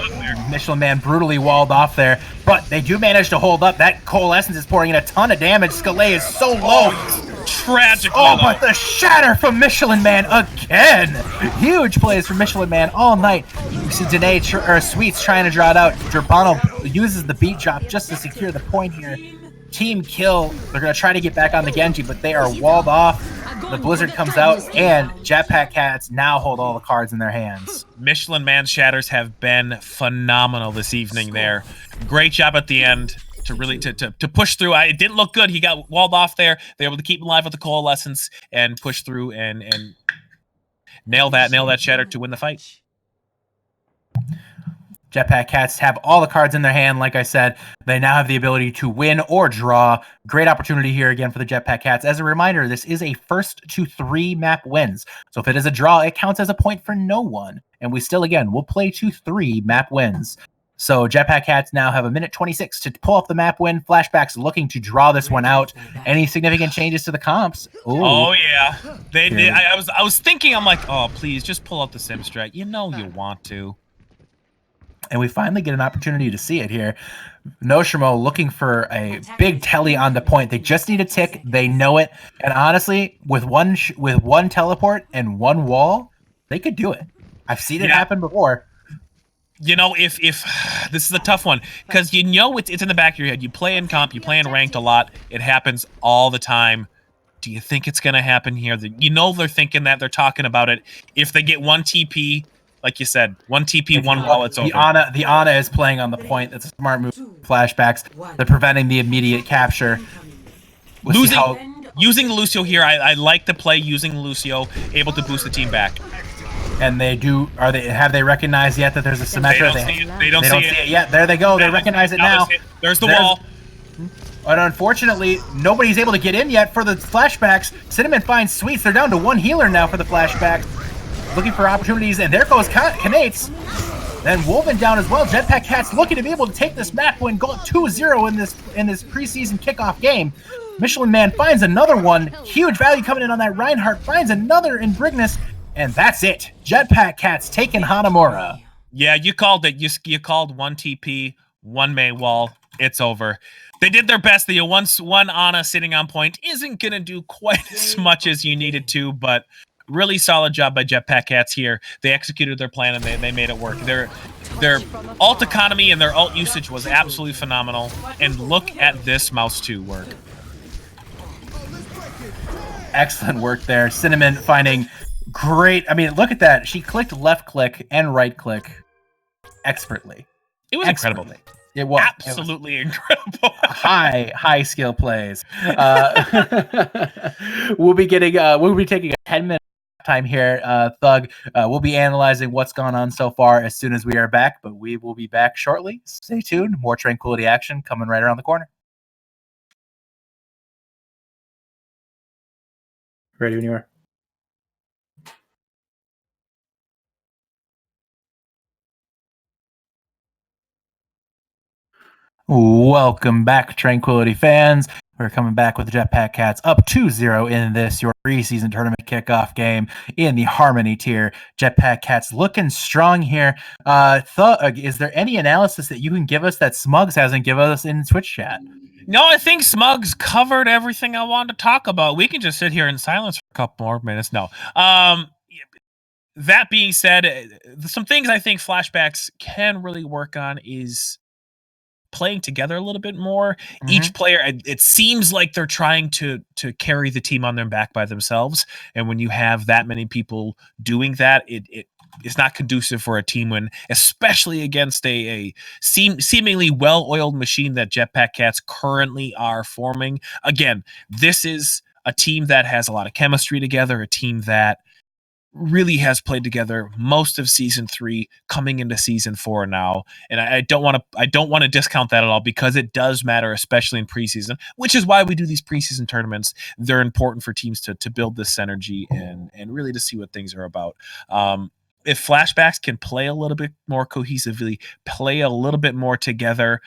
[SPEAKER 1] Michelin Man brutally walled off there, but they do manage to hold up. That Coalescence is pouring in a ton of damage. Scalé is so low.
[SPEAKER 2] Tragic.
[SPEAKER 1] Oh, but the shatter from Michelin Man again. Huge plays from Michelin Man all night. We see Danae Sweets trying to draw it out. Durbano uses the beat drop just to secure the point here. Team kill. They're going to try to get back on the Genji, but they are walled off. The Blizzard comes out, and Jetpack Cats now hold all the cards in their hands.
[SPEAKER 2] Michelin Man shatters have been phenomenal this evening there. Great job at the end to really to push through. It didn't look good. He got walled off there. They were able to keep him alive with the Coalescence and push through and nail that shatter to win the fight.
[SPEAKER 1] Jetpack Cats have all the cards in their hand. Like I said, they now have the ability to win or draw. Great opportunity here again for the Jetpack Cats. As a reminder, this is a first to 3 map wins. So if it is a draw, it counts as a point for no one. And we still, again, will play to 3 map wins. So Jetpack Cats now have a minute 26 to pull off the map win. Flashbacks looking to draw this one out. Any significant changes to the comps?
[SPEAKER 2] Ooh. Oh yeah, they did. I was thinking, I'm like, oh please, just pull out the sim strat. You know you want to.
[SPEAKER 1] And we finally get an opportunity to see it here. Noshimo looking for a big telly on the point. They just need a tick. They know it. And honestly, with one teleport and one wall, they could do it. I've seen it happen before.
[SPEAKER 2] You know, if this is a tough one, because you know it's in the back of your head. You play in comp, you play in ranked a lot. It happens all the time. Do you think it's going to happen here? You know they're thinking that. They're talking about it. If they get one TP, like you said, one TP, one wall, it's over.
[SPEAKER 1] The Ana is playing on the point. That's a smart move. Flashbacks. They're preventing the immediate capture.
[SPEAKER 2] Using Lucio here, I like the play using Lucio, able to boost the team back.
[SPEAKER 1] And they do. Have they recognized yet that there's a Symmetra?
[SPEAKER 2] They don't see it
[SPEAKER 1] yet. There they go. They recognize it now.
[SPEAKER 2] There's the wall.
[SPEAKER 1] But unfortunately, nobody's able to get in yet for the Flashbacks. Cinnamon finds Sweets. They're down to 1 healer now for the Flashbacks. Looking for opportunities, and there goes Kanates. Then Wolven down as well. Jetpack Cats looking to be able to take this map win, go 2-0 in this preseason kickoff game. Michelin Man finds another one. Huge value coming in on that Reinhardt. Finds another in Brignus. And that's it. Jetpack Cats taking Hanamura.
[SPEAKER 2] Yeah, you called it. You called 1 TP, 1 main wall. It's over. They did their best. The one Ana sitting on point isn't going to do quite as much as you needed to, but really solid job by Jetpack Cats here. They executed their plan and they made it work. Their ult economy and their ult usage was absolutely phenomenal. And look at this mouse 2 work.
[SPEAKER 1] Excellent work there. Cinnamon finding great. I mean, look at that. She clicked left click and right click expertly.
[SPEAKER 2] It was incredible.
[SPEAKER 1] It was
[SPEAKER 2] absolutely incredible.
[SPEAKER 1] high skill plays. We'll be taking a 10-minute time here, Thug. We'll be analyzing what's gone on so far as soon as we are back, but we will be back shortly. Stay tuned. More Tranquility action coming right around the corner. Ready when you are. Welcome back, Tranquility fans. We're coming back with the Jetpack Cats up 2-0 in this, your preseason tournament kickoff game in the Harmony tier. Jetpack Cats looking strong here. Thug, is there any analysis that you can give us that Smugs hasn't given us in Twitch chat?
[SPEAKER 2] No, I think Smugs covered everything I wanted to talk about. We can just sit here in silence for a couple more minutes. No. That being said, some things I think Flashbacks can really work on is playing together a little bit more. Mm-hmm. Each player, it seems like they're trying to carry the team on their back by themselves, and when you have that many people doing that, it's not conducive for a team win, especially against a seemingly well-oiled machine that Jetpack Cats currently are forming. Again, this is a team that has a lot of chemistry together, a team that really has played together most of season 3 coming into season 4 now, and I don't want to discount that at all, because it does matter, especially in preseason, which is why we do these preseason tournaments. They're important for teams to build this synergy and really to see what things are about. If Flashbacks can play a little bit more cohesively, play a little bit more together,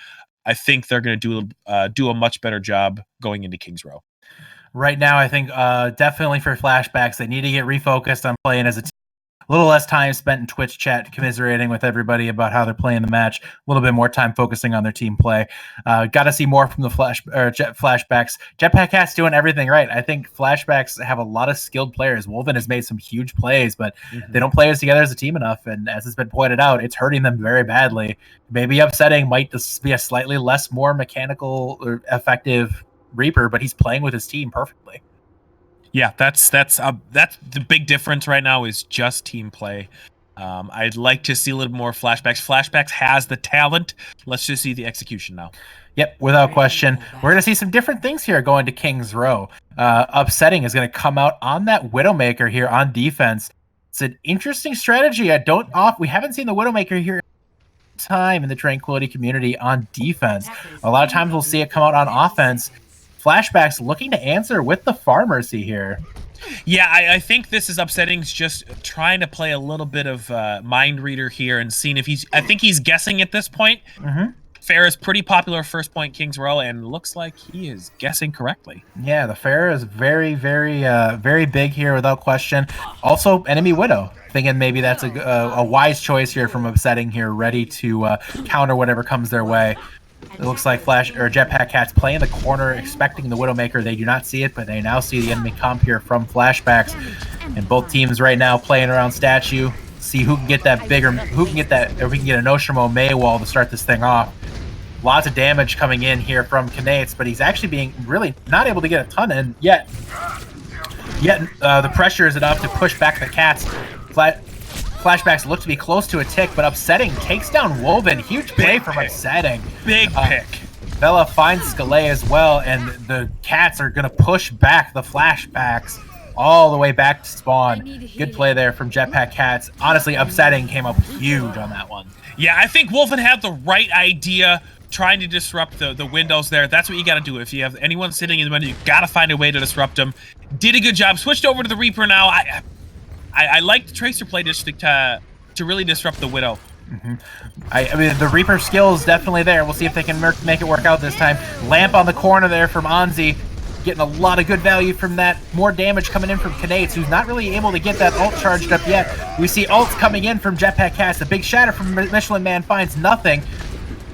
[SPEAKER 2] I think they're going to do a much better job going into Kings Row.
[SPEAKER 1] Right now, I think definitely for Flashbacks, they need to get refocused on playing as a team. A little less time spent in Twitch chat commiserating with everybody about how they're playing the match. A little bit more time focusing on their team play. Got to see more from the Flashbacks. Jetpack Cat's doing everything right. I think Flashbacks have a lot of skilled players. Wolven has made some huge plays, but they don't play as together as a team enough. And as it's been pointed out, it's hurting them very badly. Maybe upsetting might just be a slightly more mechanical or effective Reaper, but he's playing with his team perfectly.
[SPEAKER 2] Yeah, that's the big difference right now is just team play. I'd like to see a little more Flashbacks. Flashbacks has the talent. Let's just see the execution now.
[SPEAKER 1] Yep, without question. We're going to see some different things here going to King's Row. Upsetting is going to come out on that Widowmaker here on defense. It's an interesting strategy. We haven't seen the Widowmaker here time in the Tranquility community on defense. A lot of times we'll see it come out on offense. Flashbacks looking to answer with the Pharmacy here.
[SPEAKER 2] Yeah, I think this is upsetting. Just trying to play a little bit of mind reader here and seeing if I think he's guessing at this point. Fair is pretty popular first point Kings Row, and looks like he is guessing correctly.
[SPEAKER 1] Yeah, the Fair is very, very, very big here without question. Also, enemy Widow. Thinking maybe that's a wise choice here from upsetting here, ready to counter whatever comes their way. It looks like Jetpack Cat's playing the corner, expecting the Widowmaker. They do not see it, but they now see the enemy comp here from Flashbacks. And both teams right now playing around Statue. See who can get that bigger, if we can get a Noshimo May wall to start this thing off. Lots of damage coming in here from Knates, but he's actually being really not able to get a ton in yet. The pressure is enough to push back the Cats. Flashbacks look to be close to a tick, but upsetting takes down Wolven. Huge play from upsetting.
[SPEAKER 2] Big pick.
[SPEAKER 1] Vela finds Scalé as well, and the Cats are going to push back the Flashbacks all the way back to spawn. Good play there from Jetpack Cats. Honestly, upsetting came up huge on that one.
[SPEAKER 2] Yeah, I think Wolven had the right idea trying to disrupt the windows there. That's what you got to do. If you have anyone sitting in the window, you got to find a way to disrupt them. Did a good job. Switched over to the Reaper now. I like the Tracer play to really disrupt the Widow.
[SPEAKER 1] I mean, the Reaper skill is definitely there. We'll see if they can make it work out this time. Lamp on the corner there from Anzi. Getting a lot of good value from that. More damage coming in from Knates, who's not really able to get that ult charged up yet. We see ults coming in from Jetpack Cats. A big shatter from Michelin Man finds nothing.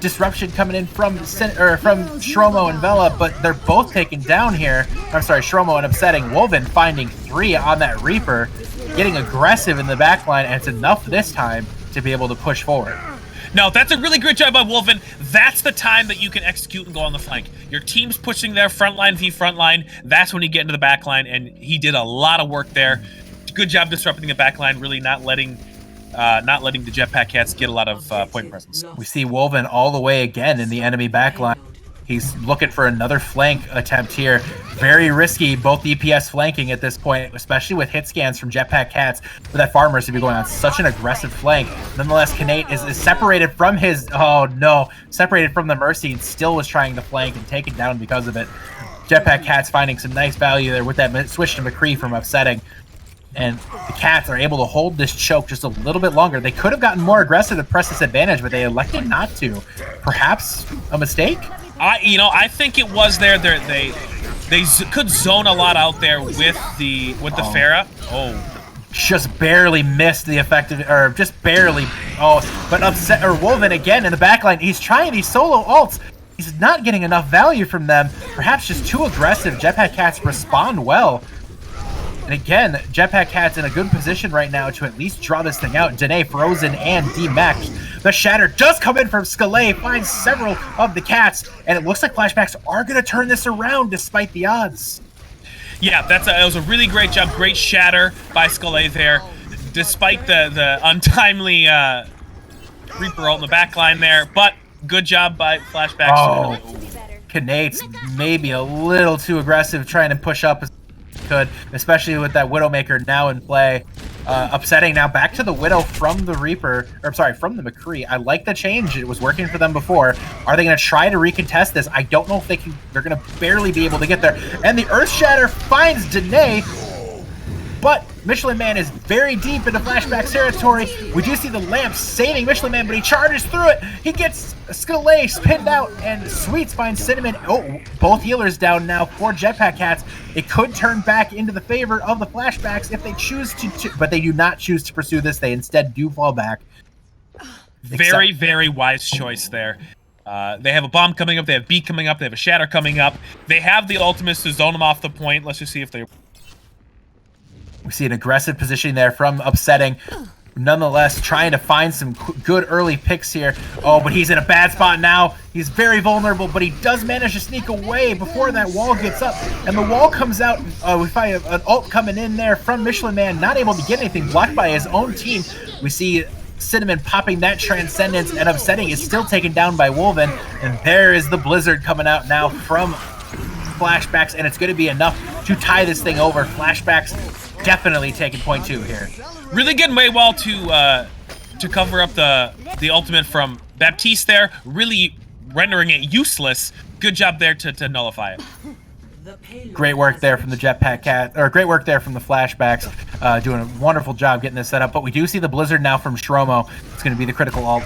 [SPEAKER 1] Disruption coming in from Shromo and Vela, but they're both taken down here. I'm sorry, Shromo and upsetting. Wolven finding 3 on that Reaper. Getting aggressive in the backline, and it's enough this time to be able to push forward.
[SPEAKER 2] No, that's a really great job by Wolven. That's the time that you can execute and go on the flank. Your team's pushing their frontline v frontline. That's when you get into the backline, and he did a lot of work there. Good job disrupting the backline, really not letting the Jetpack Cats get a lot of point presence.
[SPEAKER 1] We see Wolven all the way again in the enemy backline. He's looking for another flank attempt here. Very risky, both DPS flanking at this point, especially with hit scans from Jetpack Cats for that Farmers to be going on such an aggressive flank. Nonetheless, Knate is separated from separated from the Mercy and still was trying to flank and take it down because of it. Jetpack Cats finding some nice value there with that switch to McCree from upsetting. And the Cats are able to hold this choke just a little bit longer. They could have gotten more aggressive to press this advantage, but they elected not to. Perhaps a mistake?
[SPEAKER 2] I think it was there. They could zone a lot out there with the Pharah. Oh,
[SPEAKER 1] just barely missed the effective, or just barely. Oh, but Wolven again in the backline. He's trying these solo ults. He's not getting enough value from them. Perhaps just too aggressive. Jetpack Cats respond well. And again, Jetpack Cat's in a good position right now to at least draw this thing out. Danae frozen and demexed. The shatter does come in from Scalé, finds several of the Cats, and it looks like Flashbacks are going to turn this around despite the odds.
[SPEAKER 2] Yeah, it was a really great job. Great shatter by Scalé there. Despite the untimely Reaper ult in the backline there, but good job by Flashbacks.
[SPEAKER 1] Oh, Knate's maybe a little too aggressive trying to push up could, especially with that Widowmaker now in play. Upsetting now back to the Widow from the Reaper, or sorry, from the McCree. I like the change. It was working for them before. Are they going to try to recontest this? I don't know if they can. They're going to barely be able to get there. And the Earth Shatter finds Danae, but Michelin Man is very deep into Flashbacks territory. We do see the lamp saving Michelin Man, but he charges through it. He gets Scalay pinned out, and Sweets finds Cinnamon. Oh, both healers down now for Jetpack Cats. It could turn back into the favor of the Flashbacks if they choose to, but they do not choose to pursue this. They instead do fall back.
[SPEAKER 2] Very, very wise choice there. They have a bomb coming up. They have beat coming up. They have a shatter coming up. They have the ultimates to zone them off the point. Let's just see if they...
[SPEAKER 1] We see an aggressive positioning there from Upsetting. Nonetheless, trying to find some good early picks here. Oh, but he's in a bad spot now. He's very vulnerable, but he does manage to sneak away before that wall gets up. And the wall comes out. We find an ult coming in there from Michelin Man, not able to get anything, blocked by his own team. We see Cinnamon popping that Transcendence, and Upsetting is still taken down by Wolven. And there is the Blizzard coming out now from Flashbacks, and it's going to be enough to tie this thing over. Flashbacks definitely taking point 2 here.
[SPEAKER 2] Really good Maywall to cover up the ultimate from Baptiste there, really rendering it useless. Good job there to nullify it.
[SPEAKER 1] Great work there from the Jetpack Cat, or great work there from the Flashbacks, doing a wonderful job getting this set up. But we do see the Blizzard now from Stromo. It's going to be the critical ult.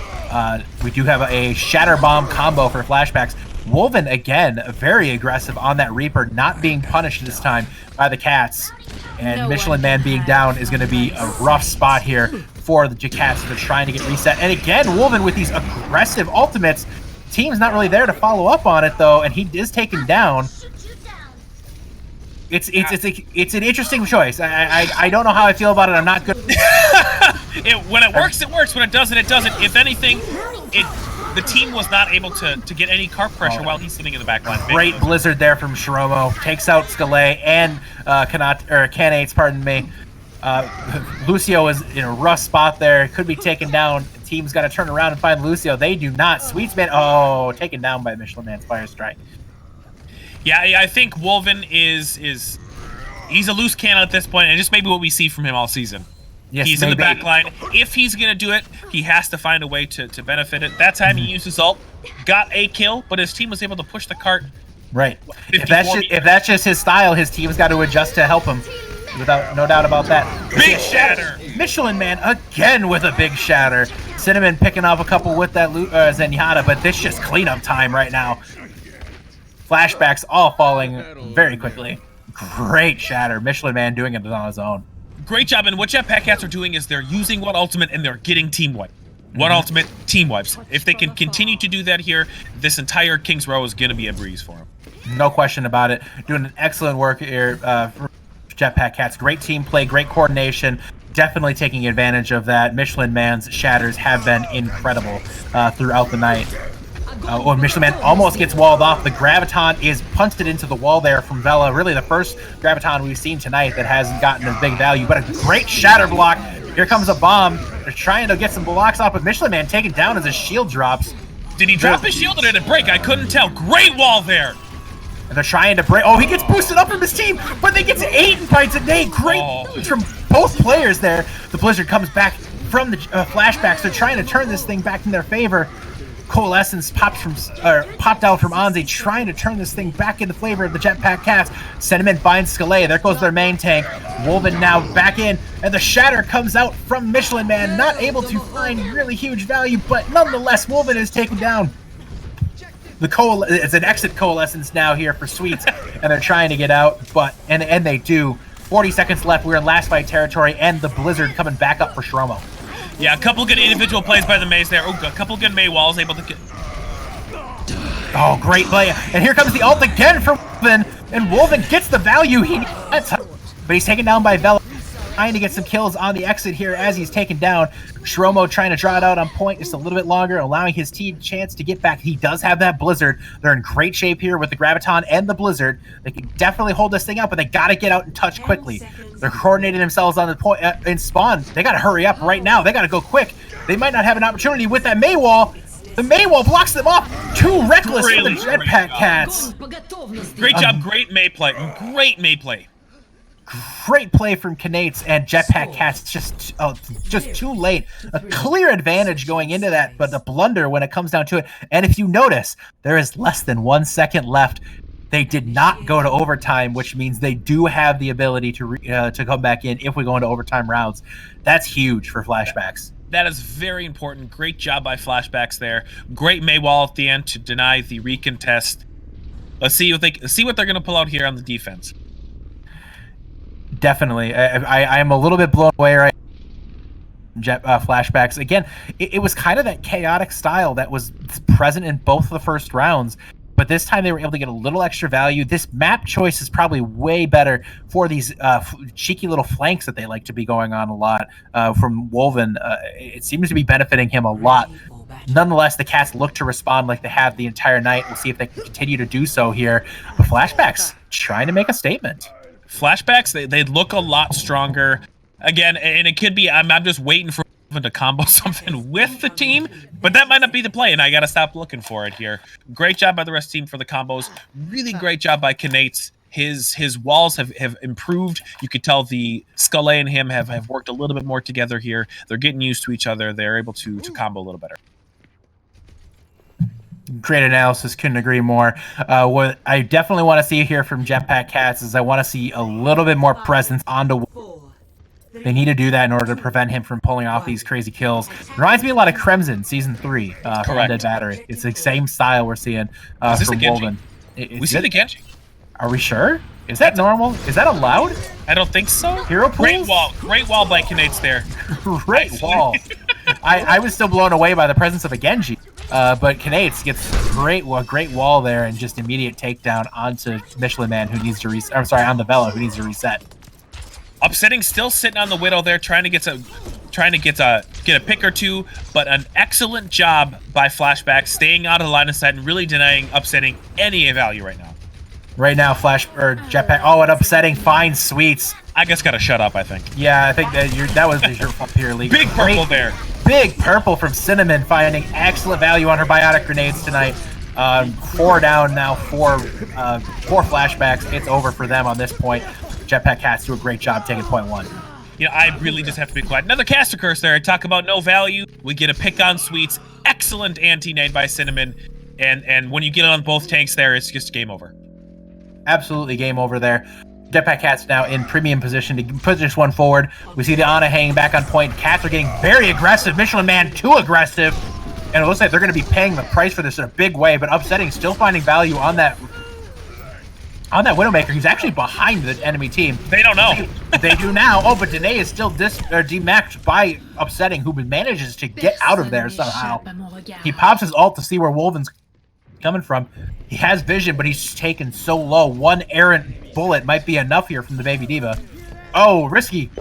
[SPEAKER 1] We do have a Shatter Bomb combo for Flashbacks. Wolven, again, very aggressive on that Reaper, not being punished this time by the Cats. And Michelin Man being down is going to be a rough spot here for the Cats. They're trying to get reset. And again, Wolven with these aggressive ultimates. Team's not really there to follow up on it, though, and he is taken down. It's an interesting choice. I don't know how I feel about it. I'm not good.
[SPEAKER 2] When it works, it works. When it doesn't, it doesn't. If anything, the team was not able to get any cart pressure while he's sitting in the back line.
[SPEAKER 1] Great Blizzard there from Shiromo. Takes out Scalay and Canates, pardon me. Lucio is in a rough spot there. Could be taken down. The team's got to turn around and find Lucio. They do not. Sweetsman, taken down by Michelin Man's Fire Strike.
[SPEAKER 2] Yeah, I think Wolven is he's a loose cannon at this point, and just maybe what we see from him all season.
[SPEAKER 1] Yes,
[SPEAKER 2] he's in the back line. If he's going to do it, he has to find a way to benefit it. That time he used his ult, got a kill, but his team was able to push the cart.
[SPEAKER 1] Right. If that's just his style, his team's got to adjust to help him. Without no doubt about that.
[SPEAKER 2] Big shatter!
[SPEAKER 1] Michelin Man again with a big shatter. Cinnamon picking off a couple with that Zenyatta, but this just cleanup time right now. Flashbacks all falling very quickly. Great shatter. Michelin Man doing it on his own.
[SPEAKER 2] Great job, and what Jetpack Cats are doing is they're using one ultimate and they're getting team wipe. One ultimate, team wipes. If they can continue to do that here, this entire King's Row is going to be a breeze for them.
[SPEAKER 1] No question about it. Doing an excellent work here for Jetpack Cats. Great team play, great coordination. Definitely taking advantage of that. Michelin Man's shatters have been incredible throughout the night. Michelin Man almost gets walled off. The Graviton is punched into the wall there from Vela. Really the first Graviton we've seen tonight that hasn't gotten a big value, but a great shatter block. Here comes a bomb. They're trying to get some blocks off, but Michelin Man taken down as his shield drops.
[SPEAKER 2] Did he drop his shield or did it break? I couldn't tell. Great wall there.
[SPEAKER 1] And they're trying to break. He gets boosted up from his team, but they get to 8 bites a day. Great moves from both players there. The Blizzard comes back from the Flashbacks. They're trying to turn this thing back in their favor. Coalescence popped out from Anze, trying to turn this thing back in the flavor of the Jetpack Cats. Sentiment finds Scalay. There goes their main tank. Wolven now back in, and the shatter comes out from Michelin Man. Not able to find really huge value, but nonetheless, Wolven is taken down. It's an exit Coalescence now here for Sweets, and they're trying to get out, and they do. 40 seconds left. We're in last fight territory, and the Blizzard coming back up for Shromo.
[SPEAKER 2] Yeah, a couple good individual plays by the Maze there. A couple good May walls able to get...
[SPEAKER 1] great play. And here comes the ult again from Wolven, and Wolven gets the value he needs. But he's taken down by Vela. Trying to get some kills on the exit here as he's taken down. Shromo trying to draw it out on point just a little bit longer, allowing his team a chance to get back. He does have that Blizzard. They're in great shape here with the Graviton and the Blizzard. They can definitely hold this thing up, but they got to get out and touch quickly. They're coordinating themselves on the point in spawn. They got to hurry up right now. They got to go quick. They might not have an opportunity with that Maywall. The Maywall blocks them off. Too reckless for the Jetpack Cats.
[SPEAKER 2] Great job. Great May play. Great May play.
[SPEAKER 1] Great play from Canates and Jetpack Cats. Just too late. A clear advantage going into that, but a blunder when it comes down to it. And if you notice, there is less than 1 second left. They did not go to overtime, which means they do have the ability to come back in if we go into overtime rounds. That's huge for Flashbacks.
[SPEAKER 2] That is very important. Great job by Flashbacks there. Great Maywall at the end to deny the recontest. Let's see what they're going to pull out here on the defense.
[SPEAKER 1] Definitely, I am a little bit blown away right. Flashbacks again. It was kind of that chaotic style that was present in both of the first rounds. But this time they were able to get a little extra value. This map choice is probably way better for these cheeky little flanks that they like to be going on a lot from Wolven. It seems to be benefiting him a lot. Nonetheless, the Cats look to respond like they have the entire night. We'll see if they can continue to do so here. But Flashbacks trying to make a statement.
[SPEAKER 2] Flashbacks, they look a lot stronger. Again, and it could be I'm just waiting for to combo something with the team, but that might not be the play, and I gotta stop looking for it here. Great job by the rest of the team for the combos. Really great job by Knates. His walls have improved. You could tell the Scully and him have worked a little bit more together here. They're getting used to each other. They're able to combo a little better.
[SPEAKER 1] Great analysis. Couldn't agree more. What I definitely want to see here from Jetpack Cats is I want to see a little bit more presence onto. They need to do that in order to prevent him from pulling off these crazy kills. It reminds me a lot of Crimson Season 3 from Dead Battery. It's the same style we're seeing from Wolven.
[SPEAKER 2] We see the Genji.
[SPEAKER 1] Are we sure? Is that normal? Is that allowed?
[SPEAKER 2] I don't think so.
[SPEAKER 1] Hero pools?
[SPEAKER 2] Great wall by Knates there.
[SPEAKER 1] Great wall. I was still blown away by the presence of a Genji. But Knates gets great wall there and just immediate takedown onto Michelin Man who needs to reset. I'm sorry, on the Vela who needs to reset.
[SPEAKER 2] Upsetting, still sitting on the Widow there, trying to get a pick or two, but an excellent job by Flashback, staying out of the line of sight and really denying Upsetting any value right now.
[SPEAKER 1] Right now, Jetpack. Oh, and Upsetting finds Sweets.
[SPEAKER 2] I guess gotta shut up. I think.
[SPEAKER 1] Yeah, I think that was your pure league.
[SPEAKER 2] Big purple there.
[SPEAKER 1] Big purple from Cinnamon, finding excellent value on her biotic grenades tonight. 4 down now, four Flashbacks. It's over for them on this point. Jetpack Cats do a great job taking point 1.
[SPEAKER 2] You know, I really just have to be quiet. Another caster curse there. I talk about no value. We get a pick on Sweets. Excellent anti-nade by Cinnamon. And when you get on both tanks there, it's just game over.
[SPEAKER 1] Absolutely game over there. Jetpack Cats now in premium position to push this one forward. We see the Ana hanging back on point. Cats are getting very aggressive. Michelin Man too aggressive. And it looks like they're going to be paying the price for this in a big way. But Upsetting still finding value on that Widowmaker. He's actually behind the enemy team.
[SPEAKER 2] They don't know.
[SPEAKER 1] They do now. Oh, but Danae is still demaxed by Upsetting, who manages to get out of there somehow. He pops his ult to see where Wolven's coming from. He has vision, but he's taken so low. One errant bullet might be enough here from the Baby Diva. Oh, risky.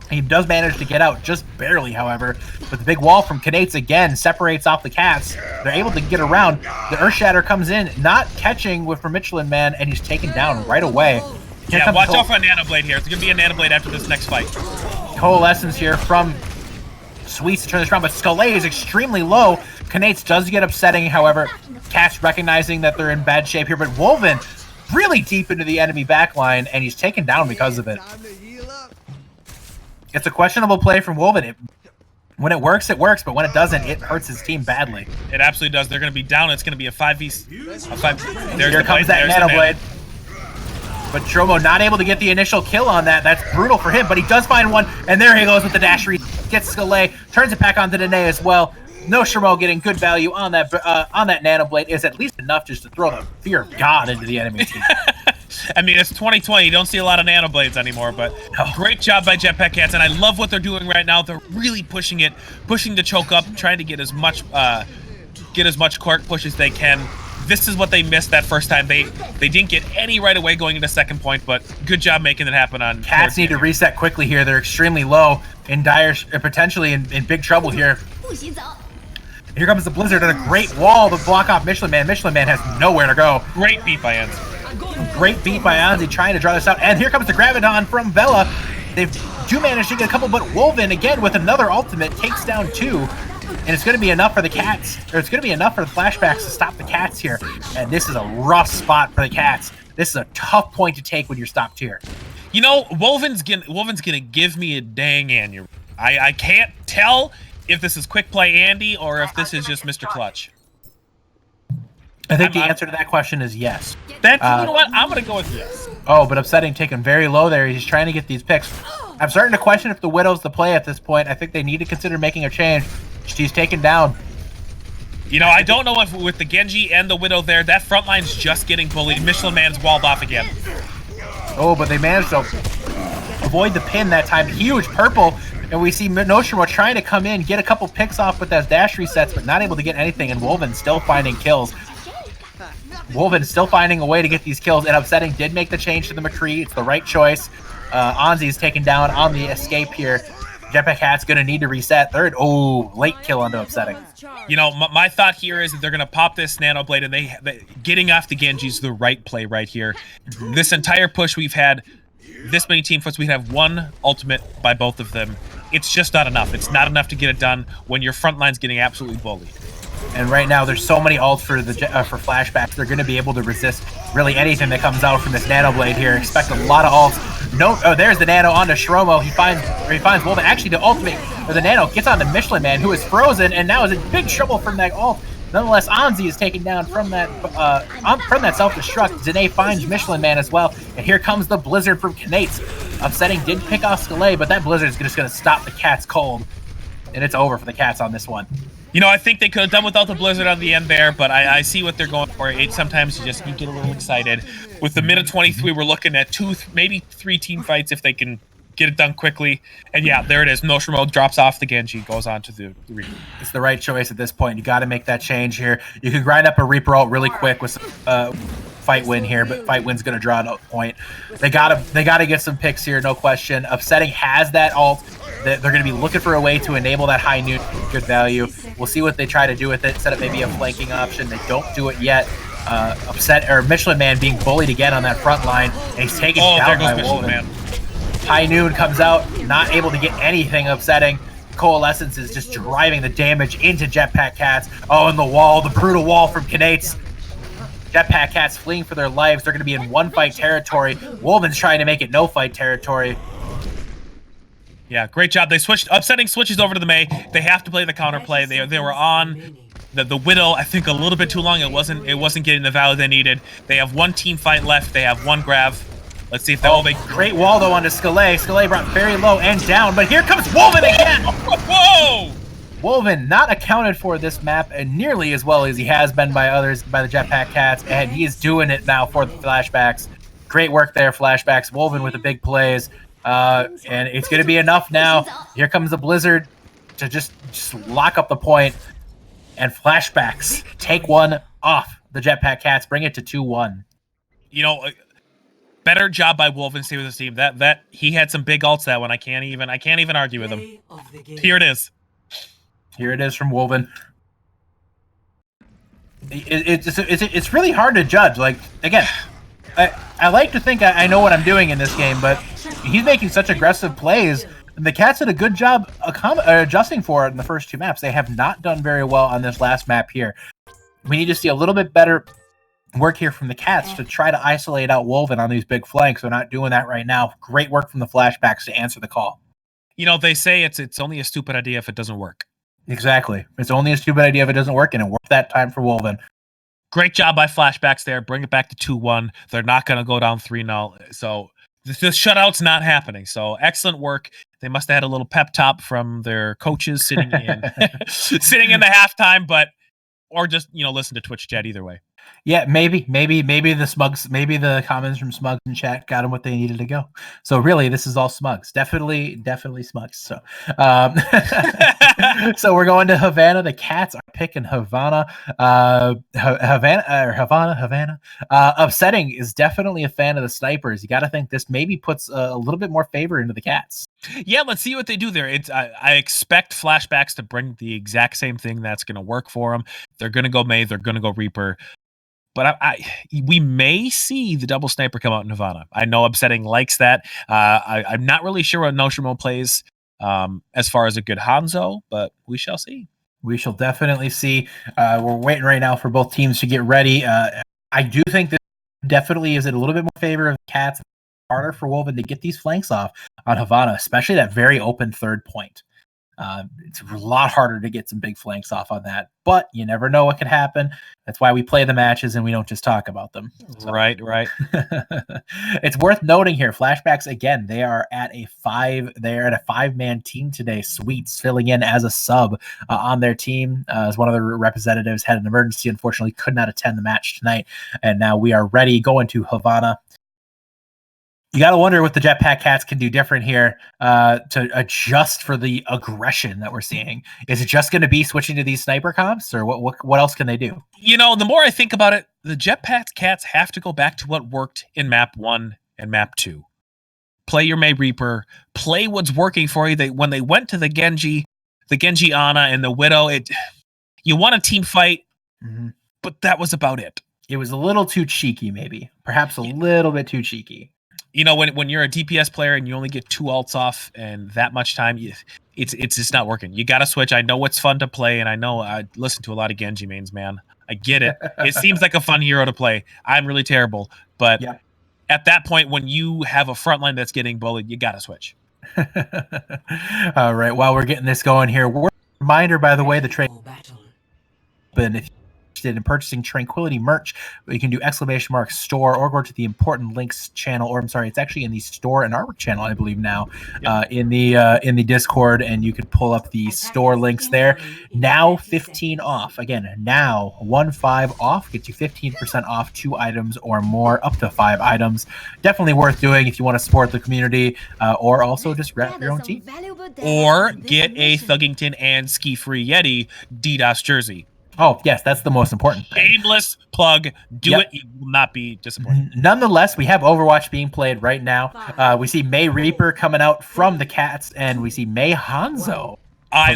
[SPEAKER 1] He does manage to get out, just barely, however. But the big wall from Knates again separates off the Cats. They're able to get around. The Earthshatter comes in, not catching from Michelin Man, and he's taken down right away.
[SPEAKER 2] Yeah, watch out for a Nanoblade here. It's going to be a Nanoblade after this next fight.
[SPEAKER 1] Coalescence here from Sweets to turn this around, but Scully is extremely low. Knates does get Upsetting, however. Cats recognizing that they're in bad shape here, but Wolven really deep into the enemy backline, and he's taken down because of it. It's a questionable play from Wolven. When it works, but when it doesn't, it hurts his team badly.
[SPEAKER 2] It absolutely does. They're going to be down. It's going to be a 5v.
[SPEAKER 1] Here comes that Nanoblade. But Tromo not able to get the initial kill on that. That's brutal for him, but he does find one, and there he goes with the dash read. Gets Scully, turns it back onto Danae as well. No Shirmo getting good value on that Nanoblade is at least enough just to throw the fear of God into the enemy team.
[SPEAKER 2] I mean, it's 2020. You don't see a lot of Nanoblades anymore, but great job by Jetpack Cats, and I love what they're doing right now. They're really pushing the choke up, trying to get as much Quark push as they can. This is what they missed that first time. They didn't get any right away going into second point, but good job making it happen on.
[SPEAKER 1] Cats need to reset quickly here. They're extremely low, in dire, potentially in big trouble here. Here comes the Blizzard and a great wall to block off Michelin Man. Michelin Man has nowhere to go.
[SPEAKER 2] Great beat by Enzi.
[SPEAKER 1] Great beat by Anzi trying to draw this out. And here comes the Graviton from Vela. They do manage to get a couple, but Wolven again with another ultimate takes down 2. And it's going to be enough for the Cats, or it's going to be enough for the Flashbacks to stop the Cats here. And this is a rough spot for the Cats. This is a tough point to take when you're stopped here.
[SPEAKER 2] You know, Wolven's gonna give me a dang aneurysm. I can't tell if this is quick play Andy or if this is just Mr. Clutch.
[SPEAKER 1] I think the answer to that question is yes.
[SPEAKER 2] That's you know what? I'm gonna go with yes.
[SPEAKER 1] Oh, but Upsetting taken very low there. He's trying to get these picks. I'm starting to question if the Widow's the play at this point. I think they need to consider making a change. She's taken down.
[SPEAKER 2] You know, I don't know if with the Genji and the Widow there, that front line's just getting bullied. Michelin Man's walled off again.
[SPEAKER 1] Oh, but they managed to avoid the pin that time. Huge purple. And we see Noshima trying to come in, get a couple picks off with those dash resets, but not able to get anything. And Wolven still finding kills. Wolven still finding a way to get these kills. And Upsetting did make the change to the McCree. It's the right choice. Anzi's taken down on the escape here. Jetpack Hat's going to need to reset. Third, late kill onto Upsetting.
[SPEAKER 2] You know, my thought here is that they're going to pop this Nano Blade, and they getting off the Genji's the right play right here. This entire push we've had, this many team fights, we have one ultimate by both of them. It's just not enough. It's not enough to get it done when your front line's getting absolutely bullied.
[SPEAKER 1] And right now, there's so many ults for the for Flashbacks. They're going to be able to resist really anything that comes out from this Nano Blade here. Expect a lot of ults. No, there's the Nano onto Shromo. He finds Wolven. Actually, the ultimate or the Nano gets onto Michelin Man, who is frozen and now is in big trouble from that ult. Nonetheless, Anzi is taken down from that self-destruct. Zane finds Michelin Man as well, and here comes the Blizzard from Knates. Upsetting did pick off Scalé, but that Blizzard is just going to stop the Cats cold, and it's over for the Cats on this one.
[SPEAKER 2] You know, I think they could have done without the Blizzard on the end there, but I see what they're going for. Sometimes you get a little excited. With the mid of 23, we're looking at maybe 3 team fights if they can get it done quickly. And yeah, there it is. Noshima drops off the Genji, goes on to the Reaper.
[SPEAKER 1] It's the right choice at this point. You got to make that change here. You can grind up a Reaper ult really quick with fight win here, but fight win's going to draw a point. They gotta get some picks here, no question. Upsetting has that ult. They're going to be looking for a way to enable that high noon, good value. We'll see what they try to do with it. Set up maybe a flanking option. They don't do it yet. Michelin Man being bullied again on that front line, and he's taken down by Wolven. High noon comes out, not able to get anything. Upsetting. Coalescence is just driving the damage into Jetpack Cats. Oh, and the wall, the brutal wall from Knates. Jetpack Cats fleeing for their lives. They're going to be in one fight territory. Wolven's trying to make it no fight territory.
[SPEAKER 2] Yeah, great job. They switched. Upsetting switches over to the Mei. They have to play the counterplay. They were on the Widow, I think, a little bit too long. It wasn't getting the value they needed. They have one team fight left. They have one grab. Let's see if that will be
[SPEAKER 1] great wall though onto Scalé. Scalé brought very low and down, but here comes Wolven again.
[SPEAKER 2] Whoa!
[SPEAKER 1] Wolven not accounted for this map and nearly as well as he has been by others, by the Jetpack Cats, and he is doing it now for the Flashbacks. Great work there, Flashbacks. Wolven with the big plays. And it's going to be enough now. Here comes the Blizzard to just lock up the point. And Flashbacks take one off the Jetpack Cats, bring it to 2-1.
[SPEAKER 2] You know, better job by Wolven stay with his team. That he had some big ults that one. I can't even argue with him. Here it is.
[SPEAKER 1] Here it is from Wolven. It's really hard to judge. Like, again, I like to think I know what I'm doing in this game, but he's making such aggressive plays. The Cats did a good job adjusting for it in the first 2 maps. They have not done very well on this last map here. We need to see a little bit better work here from the Cats to try to isolate out Wolven on these big flanks. They're not doing that right now. Great work from the Flashbacks to answer the call.
[SPEAKER 2] You know, they say it's only a stupid idea if it doesn't work.
[SPEAKER 1] Exactly. It's only a stupid idea if it doesn't work, and it worked that time for Wolven.
[SPEAKER 2] Great job by Flashbacks there. Bring it back to 2-1. They're not going to go down 3-0. So the shutout's not happening. So excellent work. They must have had a little pep talk from their coaches sitting in the halftime, or just listen to Twitch chat. Either way.
[SPEAKER 1] Yeah, maybe the comments from Smugs in chat got them what they needed to go. So really, this is all Smugs. Definitely Smugs. So, so we're going to Havana. The Cats are picking Havana. Havana. Upsetting is definitely a fan of the snipers. You got to think this maybe puts a little bit more favor into the Cats.
[SPEAKER 2] Yeah, let's see what they do there. I expect Flashbacks to bring the exact same thing that's going to work for them. They're going to go Mei. They're going to go Reaper. But we may see the double sniper come out in Havana. I know Upsetting likes that. I'm not really sure what Noshima plays as far as a good Hanzo, but we shall see.
[SPEAKER 1] We shall definitely see. We're waiting right now for both teams to get ready. I do think this definitely is in a little bit more favor of the Cats. Harder for Wolven to get these flanks off on Havana, especially that very open third point. It's a lot harder to get some big flanks off on that, but you never know what could happen. That's why we play the matches and we don't just talk about them.
[SPEAKER 2] So. Right.
[SPEAKER 1] It's worth noting here, Flashbacks, again, they are at a 5-man team today. Sweets filling in as a sub on their team as one of the representatives had an emergency, unfortunately could not attend the match tonight, and now we are ready going to Havana. You got to wonder what the Jetpack Cats can do different here to adjust for the aggression that we're seeing. Is it just going to be switching to these sniper comps, or what else can they do?
[SPEAKER 2] You know, the more I think about it, the Jetpack Cats have to go back to what worked in Map 1 and Map 2. Play your May Reaper. Play what's working for you. When they went to the Genji Ana and the Widow, you want a team fight, but that was about it.
[SPEAKER 1] It was a little too cheeky, maybe. Perhaps a little bit too cheeky.
[SPEAKER 2] You know, when you're a DPS player and you only get 2 ults off and that much time, it's just not working. You got to switch. I know it's fun to play, and I know I listen to a lot of Genji mains, man. I get it. It seems like a fun hero to play. I'm really terrible, but at that point, when you have a frontline that's getting bullied, you got to switch.
[SPEAKER 1] All right. While we're getting this going here, reminder, by the way, the trade open. If interested in purchasing Tranquility merch, you can do !store or go to the important links channel, or I'm sorry, it's actually in the store and artwork channel, I believe now, in the Discord, and you can pull up the store links there. Now 15 off. Again, now 15 off gets you 15% off 2 items or more, up to 5 items. Definitely worth doing if you want to support the community, or also just rep your own team.
[SPEAKER 2] Or get a Thuggington and Ski Free Yeti DDoS jersey.
[SPEAKER 1] Oh, yes, that's the most important thing.
[SPEAKER 2] Shameless plug. Do it. You will not be disappointed.
[SPEAKER 1] Nonetheless, we have Overwatch being played right now. We see May Reaper coming out from the Cats, and we see May Hanzo.
[SPEAKER 2] I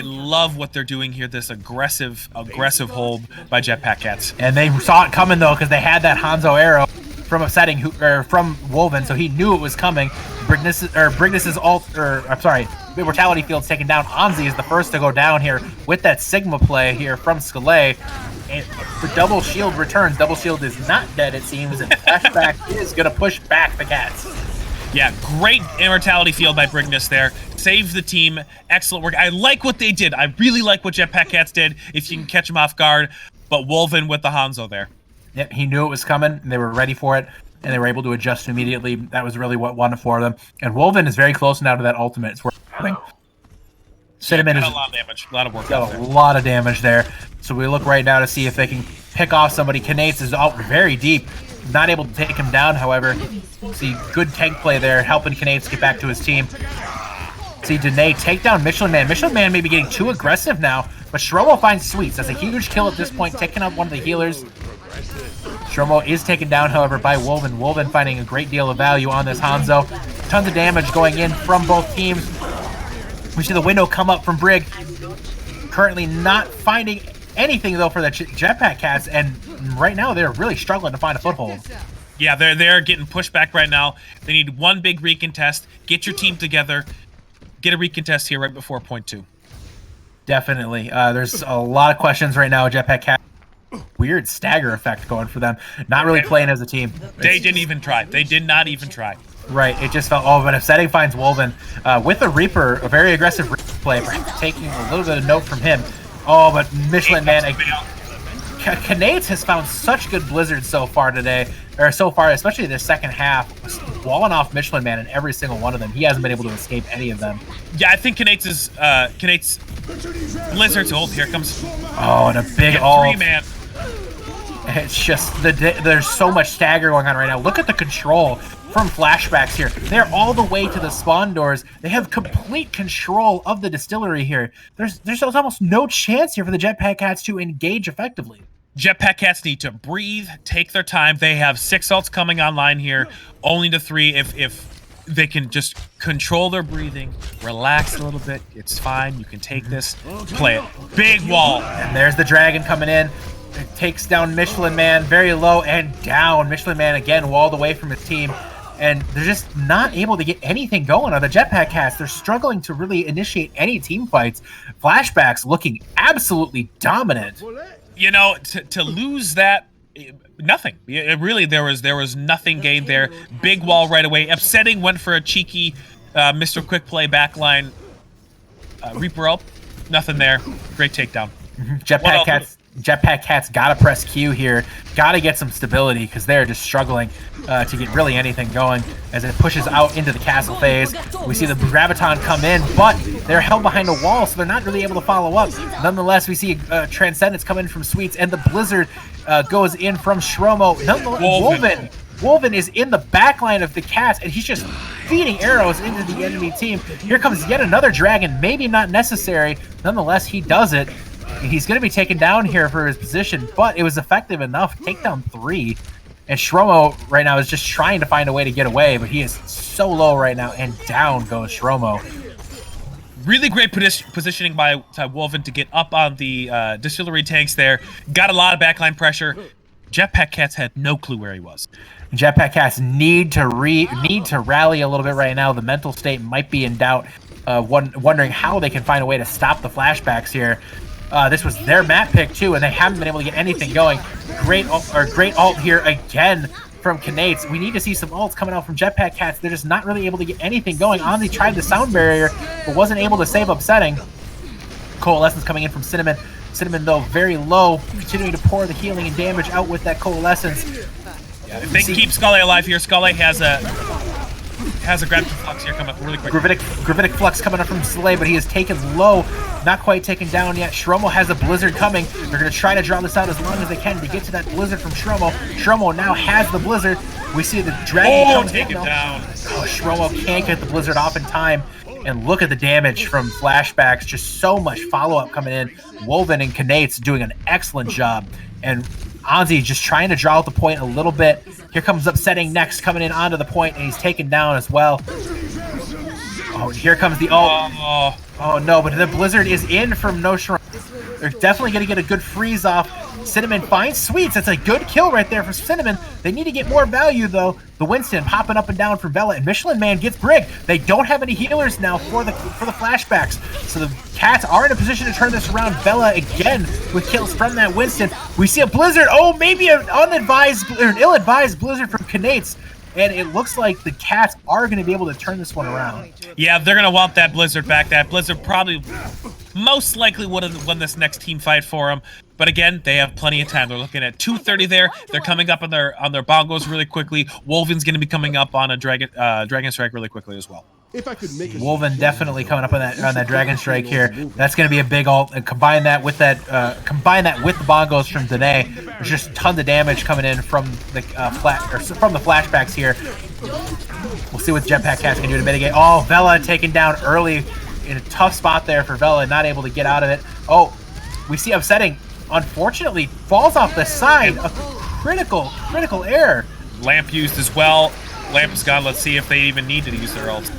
[SPEAKER 2] love what they're doing here, this aggressive hold by Jetpack Cats.
[SPEAKER 1] And they saw it coming, though, because they had that Hanzo arrow from from Wolven, so he knew it was coming. Brignus's Mortality Field's taken down. Anzi is the first to go down here with that Sigma play here from Scalé. And the double shield returns. Double shield is not dead, it seems, and Flashback is going to push back the Cats.
[SPEAKER 2] Yeah, great Immortality Field by Brignus there. Saved the team. Excellent work. I like what they did. I really like what Jetpack Cats did, if you can catch them off guard. But Wolven with the Hanzo there.
[SPEAKER 1] Yep, he knew it was coming, and they were ready for it, and they were able to adjust immediately. That was really what won it for them. And Wolven is very close now to that ultimate. It's worth having. Cinnamon is
[SPEAKER 2] a lot of damage. A lot of work.
[SPEAKER 1] Got a lot of damage there. So we look right now to see if they can pick off somebody. Knates is out very deep. Not able to take him down, however. See good tank play there, helping Knates get back to his team. See Danae take down Michelin Man. Michelin Man may be getting too aggressive now, but Shromo finds Sweets. That's a huge kill at this point, taking up one of the healers. Shromo is taken down, however, by Wolven. Wolven finding a great deal of value on this Hanzo. Tons of damage going in from both teams. We see the window come up from Brig. Currently not finding anything, though, for the Jetpack Cats, and right now they're really struggling to find a foothold.
[SPEAKER 2] Yeah, they're getting pushed back right now. They need one big recontest. Get your team together. Get a recontest here right before point 2.
[SPEAKER 1] Definitely. There's a lot of questions right now. Jetpack Cats. Weird stagger effect going for them. Not really playing as a team.
[SPEAKER 2] They didn't even try. They did not even try.
[SPEAKER 1] Right. It just felt, but if Setting finds Wolven with a Reaper, a very aggressive play, perhaps taking a little bit of note from him. Oh, but Michelin Man, Knates has found such good blizzards so far today, or so far, especially this second half, walling off Michelin Man in every single one of them. He hasn't been able to escape any of them.
[SPEAKER 2] Yeah, I think Knates' Blizzard's ult here comes.
[SPEAKER 1] Oh, and a big ult.
[SPEAKER 2] 3-man.
[SPEAKER 1] It's just, there's so much stagger going on right now. Look at the control from Flashbacks here. They're all the way to the spawn doors. They have complete control of the distillery here. There's almost no chance here for the Jetpack Cats to engage effectively.
[SPEAKER 2] Jetpack Cats need to breathe, take their time. They have 6 ults coming online here, only to 3. If they can just control their breathing, relax a little bit, it's fine. You can take this, play it. Big wall.
[SPEAKER 1] And there's the dragon coming in. It takes down Michelin Man very low and down. Michelin Man again walled away from his team. And they're just not able to get anything going on the Jetpack Cats. They're struggling to really initiate any team fights. Flashbacks looking absolutely dominant.
[SPEAKER 2] You know, to lose that, nothing. Really, there was nothing gained there. Big wall right away. Upsetting went for a cheeky Mr. Quick Play backline. Reaper up, nothing there. Great takedown.
[SPEAKER 1] Jetpack Cats gotta press Q here. Gotta get some stability because they're just struggling to get really anything going as it pushes out into the castle phase. We see the Graviton come in, but they're held behind a wall, so they're not really able to follow up. Nonetheless, we see Transcendence come in from Sweets, and the Blizzard goes in from Shromo. Wolven is in the back line of the Cats, and he's just feeding arrows into the enemy team. Here comes yet another Dragon, maybe not necessary. Nonetheless, he does it. He's going to be taken down here for his position, but it was effective enough. Takedown 3. And Shromo right now is just trying to find a way to get away, but he is so low right now, and down goes Shromo.
[SPEAKER 2] Really great positioning by Wolven to get up on the distillery tanks there. Got a lot of backline pressure. Jetpack Cats had no clue where he was.
[SPEAKER 1] Jetpack Cats need to rally a little bit right now. The mental state might be in doubt, wondering how they can find a way to stop the flashbacks here. This was their map pick too, and they haven't been able to get anything going. Great ult here again from Knates. We need to see some ults coming out from Jetpack Cats. They're just not really able to get anything going. Anzi tried the sound barrier, but wasn't able to save Upsetting. Coalescence coming in from Cinnamon. Cinnamon, though, very low, continuing to pour the healing and damage out with that Coalescence.
[SPEAKER 2] Yeah, if they can keep Skull alive here, Skull has a Gravity Flux here coming up really quick.
[SPEAKER 1] Gravitic Flux coming up from Slay, but he is taken low. Not quite taken down yet. Shromo has a Blizzard coming. They're going to try to draw this out as long as they can to get to that Blizzard from Shromo. Shromo now has the Blizzard. We see the Dragon
[SPEAKER 2] take it down.
[SPEAKER 1] Oh, Shromo can't get the Blizzard off in time. And look at the damage from Flashbacks. Just so much follow-up coming in. Wolven and Knates doing an excellent job. And Anzi just trying to draw out the point a little bit. Here comes Upsetting next, coming in onto the point, and he's taken down as well. Oh, here comes the ult. Oh no, but the Blizzard is in from No Shrine. They're definitely going to get a good freeze off. Cinnamon finds Sweets. That's a good kill right there for Cinnamon. They need to get more value, though. The Winston popping up and down for Bella, and Michelin Man gets Brig. They don't have any healers now for the flashbacks, so the Cats are in a position to turn this around. Bella again with kills from that Winston. We see a Blizzard. Oh, maybe an unadvised or an ill-advised Blizzard from Knates. And it looks like the Cats are going to be able to turn this one around.
[SPEAKER 2] Yeah, they're going to want that Blizzard back. That Blizzard probably most likely would have won this next team fight for them. But again, they have plenty of time. They're looking at 2:30 there. They're coming up on their bongos really quickly. Wolven's going to be coming up on a Dragon Strike really quickly as well.
[SPEAKER 3] If I could make
[SPEAKER 1] Wolven definitely coming up on that Dragon Strike here. That's going to be a big ult, and combine that with the bongos from today. There's just tons of damage coming in from the flashbacks here. We'll see what Jetpack Cats can do to mitigate. Oh, Vela taken down early in a tough spot there for Vela, not able to get out of it. Oh, we see Upsetting. Unfortunately, falls off the side. A critical error.
[SPEAKER 2] Lamp used as well. Lamp is gone. Let's see if they even need to use their ult.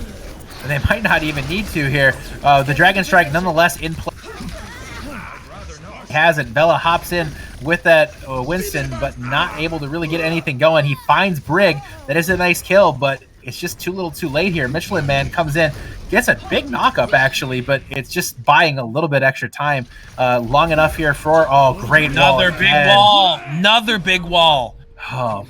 [SPEAKER 1] They might not even need to here. The Dragon Strike nonetheless in play. Has it. Bella hops in with that Winston, but not able to really get anything going. He finds Brig. That is a nice kill, but it's just too little too late here. Michelin Man comes in, gets a big knockup actually, but it's just buying a little bit extra time. Long enough here for, great
[SPEAKER 2] Another
[SPEAKER 1] wall.
[SPEAKER 2] Big wall. Another big wall.
[SPEAKER 1] Oh,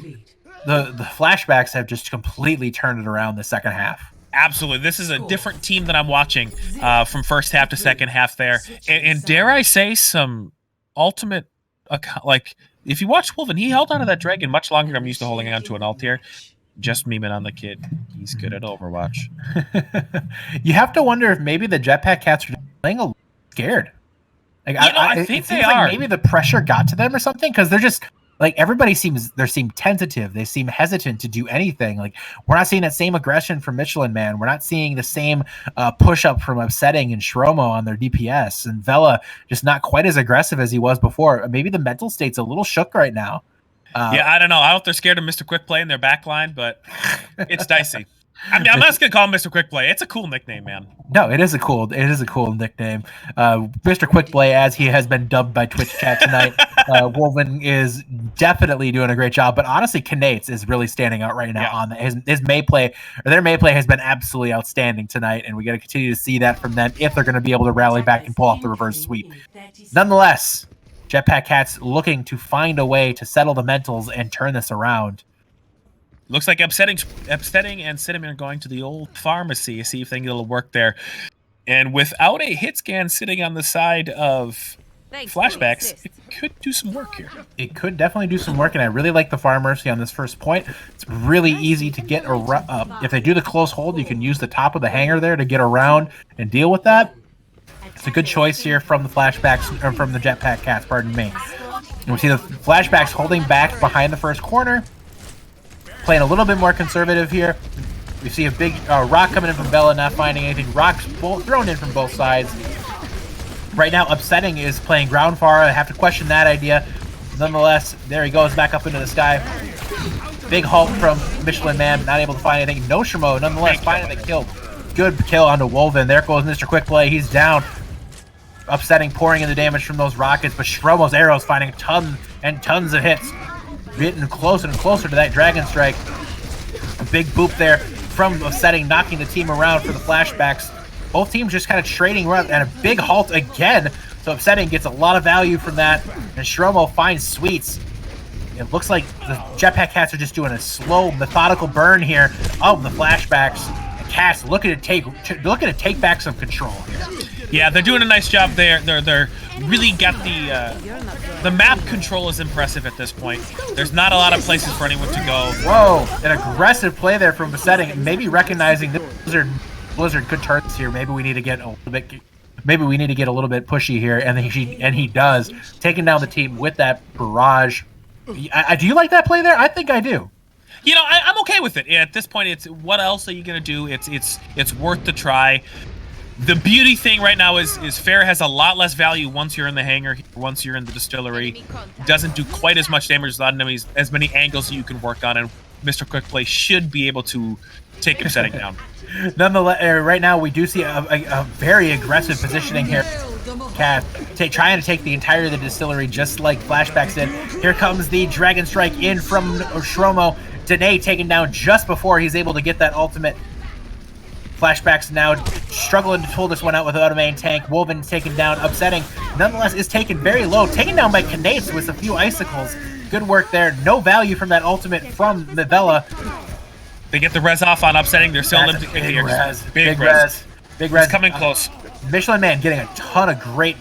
[SPEAKER 1] the flashbacks have just completely turned it around the second half.
[SPEAKER 2] Absolutely. This is a different team that I'm watching from first half to second half there. And dare I say some ultimate, like, if you watch Wolven, he held onto that dragon much longer than I'm used to holding on to an ult here. Just memeing on the kid. He's good at Overwatch.
[SPEAKER 1] You have to wonder if maybe the Jetpack Cats are playing a little scared. Like,
[SPEAKER 2] I think they are.
[SPEAKER 1] Like maybe the pressure got to them or something, because they're just like, everybody seem tentative. They seem hesitant to do anything. Like, we're not seeing that same aggression from Michelin Man. We're not seeing the same push up from Upsetting and Shromo on their DPS, and Vela just not quite as aggressive as he was before. Maybe the mental state's a little shook right now.
[SPEAKER 2] Yeah, I don't know. I don't know if they're scared of Mr. Quick Play in their back line, but it's dicey. I mean, I'm not just gonna call him Mr. Quick Play. It's a cool nickname, man.
[SPEAKER 1] No, it is a cool nickname. Mr. Quick Play, as he has been dubbed by Twitch chat tonight. Wolven is definitely doing a great job, but honestly, Knates is really standing out right now.
[SPEAKER 2] Yeah.
[SPEAKER 1] On his May play, or their May play has been absolutely outstanding tonight, and we got to continue to see that from them if they're going to be able to rally back and pull off the reverse sweep. Nonetheless, Jetpack Cats looking to find a way to settle the mentals and turn this around.
[SPEAKER 2] Looks like Upsetting and Cinnamon are going to the old pharmacy to see if they can get a little work there. And without a hit scan sitting on the side of Flashbacks, it could do some work here.
[SPEAKER 1] It could definitely do some work, and I really like the Far Mercy on this first point. It's really easy to get around. If they do the close hold, you can use the top of the hangar there to get around and deal with that. It's a good choice here from the Flashbacks, or from the Jetpack Cats, pardon me. And we see the Flashbacks holding back behind the first corner, playing a little bit more conservative here. We see a big rock coming in from Bella, not finding anything. Rocks thrown in from both sides. Right now, Upsetting is playing ground Pharah. I have to question that idea. Nonetheless, there he goes back up into the sky. Big halt from Michelin Man, not able to find anything. No Shremo, nonetheless, finding the kill. Good kill onto Wolven. There goes Mr. Quick Play. He's down. Upsetting, pouring in the damage from those rockets, but Shromo's arrows finding tons and tons of hits. Getting closer and closer to that Dragon Strike. A big boop there from Upsetting, knocking the team around for the Flashbacks. Both teams just kind of trading around, and a big halt again. So Upsetting gets a lot of value from that, and Shromo finds Sweets. It looks like the Jetpack Cats are just doing a slow, methodical burn here of the Flashbacks. The Cats looking to take back some control here.
[SPEAKER 2] Yeah, they're doing a nice job there. They're really got the map control is impressive at this point. There's not a lot of places for anyone to go.
[SPEAKER 1] Whoa, an aggressive play there from Upsetting, maybe recognizing that Blizzard could turn this here. Maybe we need to get a little bit. Maybe we need to get a little bit pushy here, and he does, taking down the team with that barrage. Do you like that play there? I think I do.
[SPEAKER 2] You know, I'm okay with it. At this point, it's what else are you gonna do? It's worth the try. The beauty thing right now is Fair has a lot less value once you're in the hangar, once you're in the distillery. Doesn't do quite as much damage, as many angles you can work on, and Mr. Quick Play should be able to take him setting down.
[SPEAKER 1] Nonetheless, right now we do see a very aggressive positioning here. Cat trying to take the entirety of the distillery, just like Flashbacks did. Here comes the Dragon Strike in from Shromo. Danae taken down just before he's able to get that ultimate. Flashbacks now struggling to pull this one out without a main tank. Wolven taken down. Upsetting, nonetheless, is taken very low. Taken down by Knates with a few icicles. Good work there. No value from that ultimate from Nivella.
[SPEAKER 2] They get the res off on Upsetting. They're still limited here.
[SPEAKER 1] Big res.
[SPEAKER 2] It's coming close.
[SPEAKER 1] Michelin Man getting a ton of great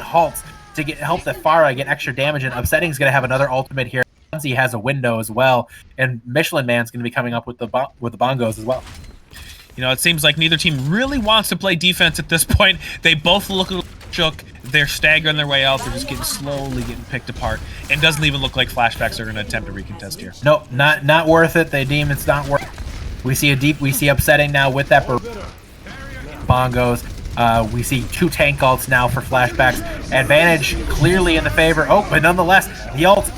[SPEAKER 1] halts to help the Pharah get extra damage, and Upsetting's going to have another ultimate here. He has a window as well, and Michelin Man's going to be coming up with the bongos as well.
[SPEAKER 2] You know, it seems like neither team really wants to play defense at this point. They both look a little shook. They're staggering their way out. They're just slowly getting picked apart. And doesn't even look like Flashbacks are going to attempt to recontest here.
[SPEAKER 1] Nope, not worth it. They deem it's not worth it. We see Upsetting now with that bongos. We see 2 tank ults now for Flashbacks. Advantage clearly in the favor. Oh, but nonetheless, the ult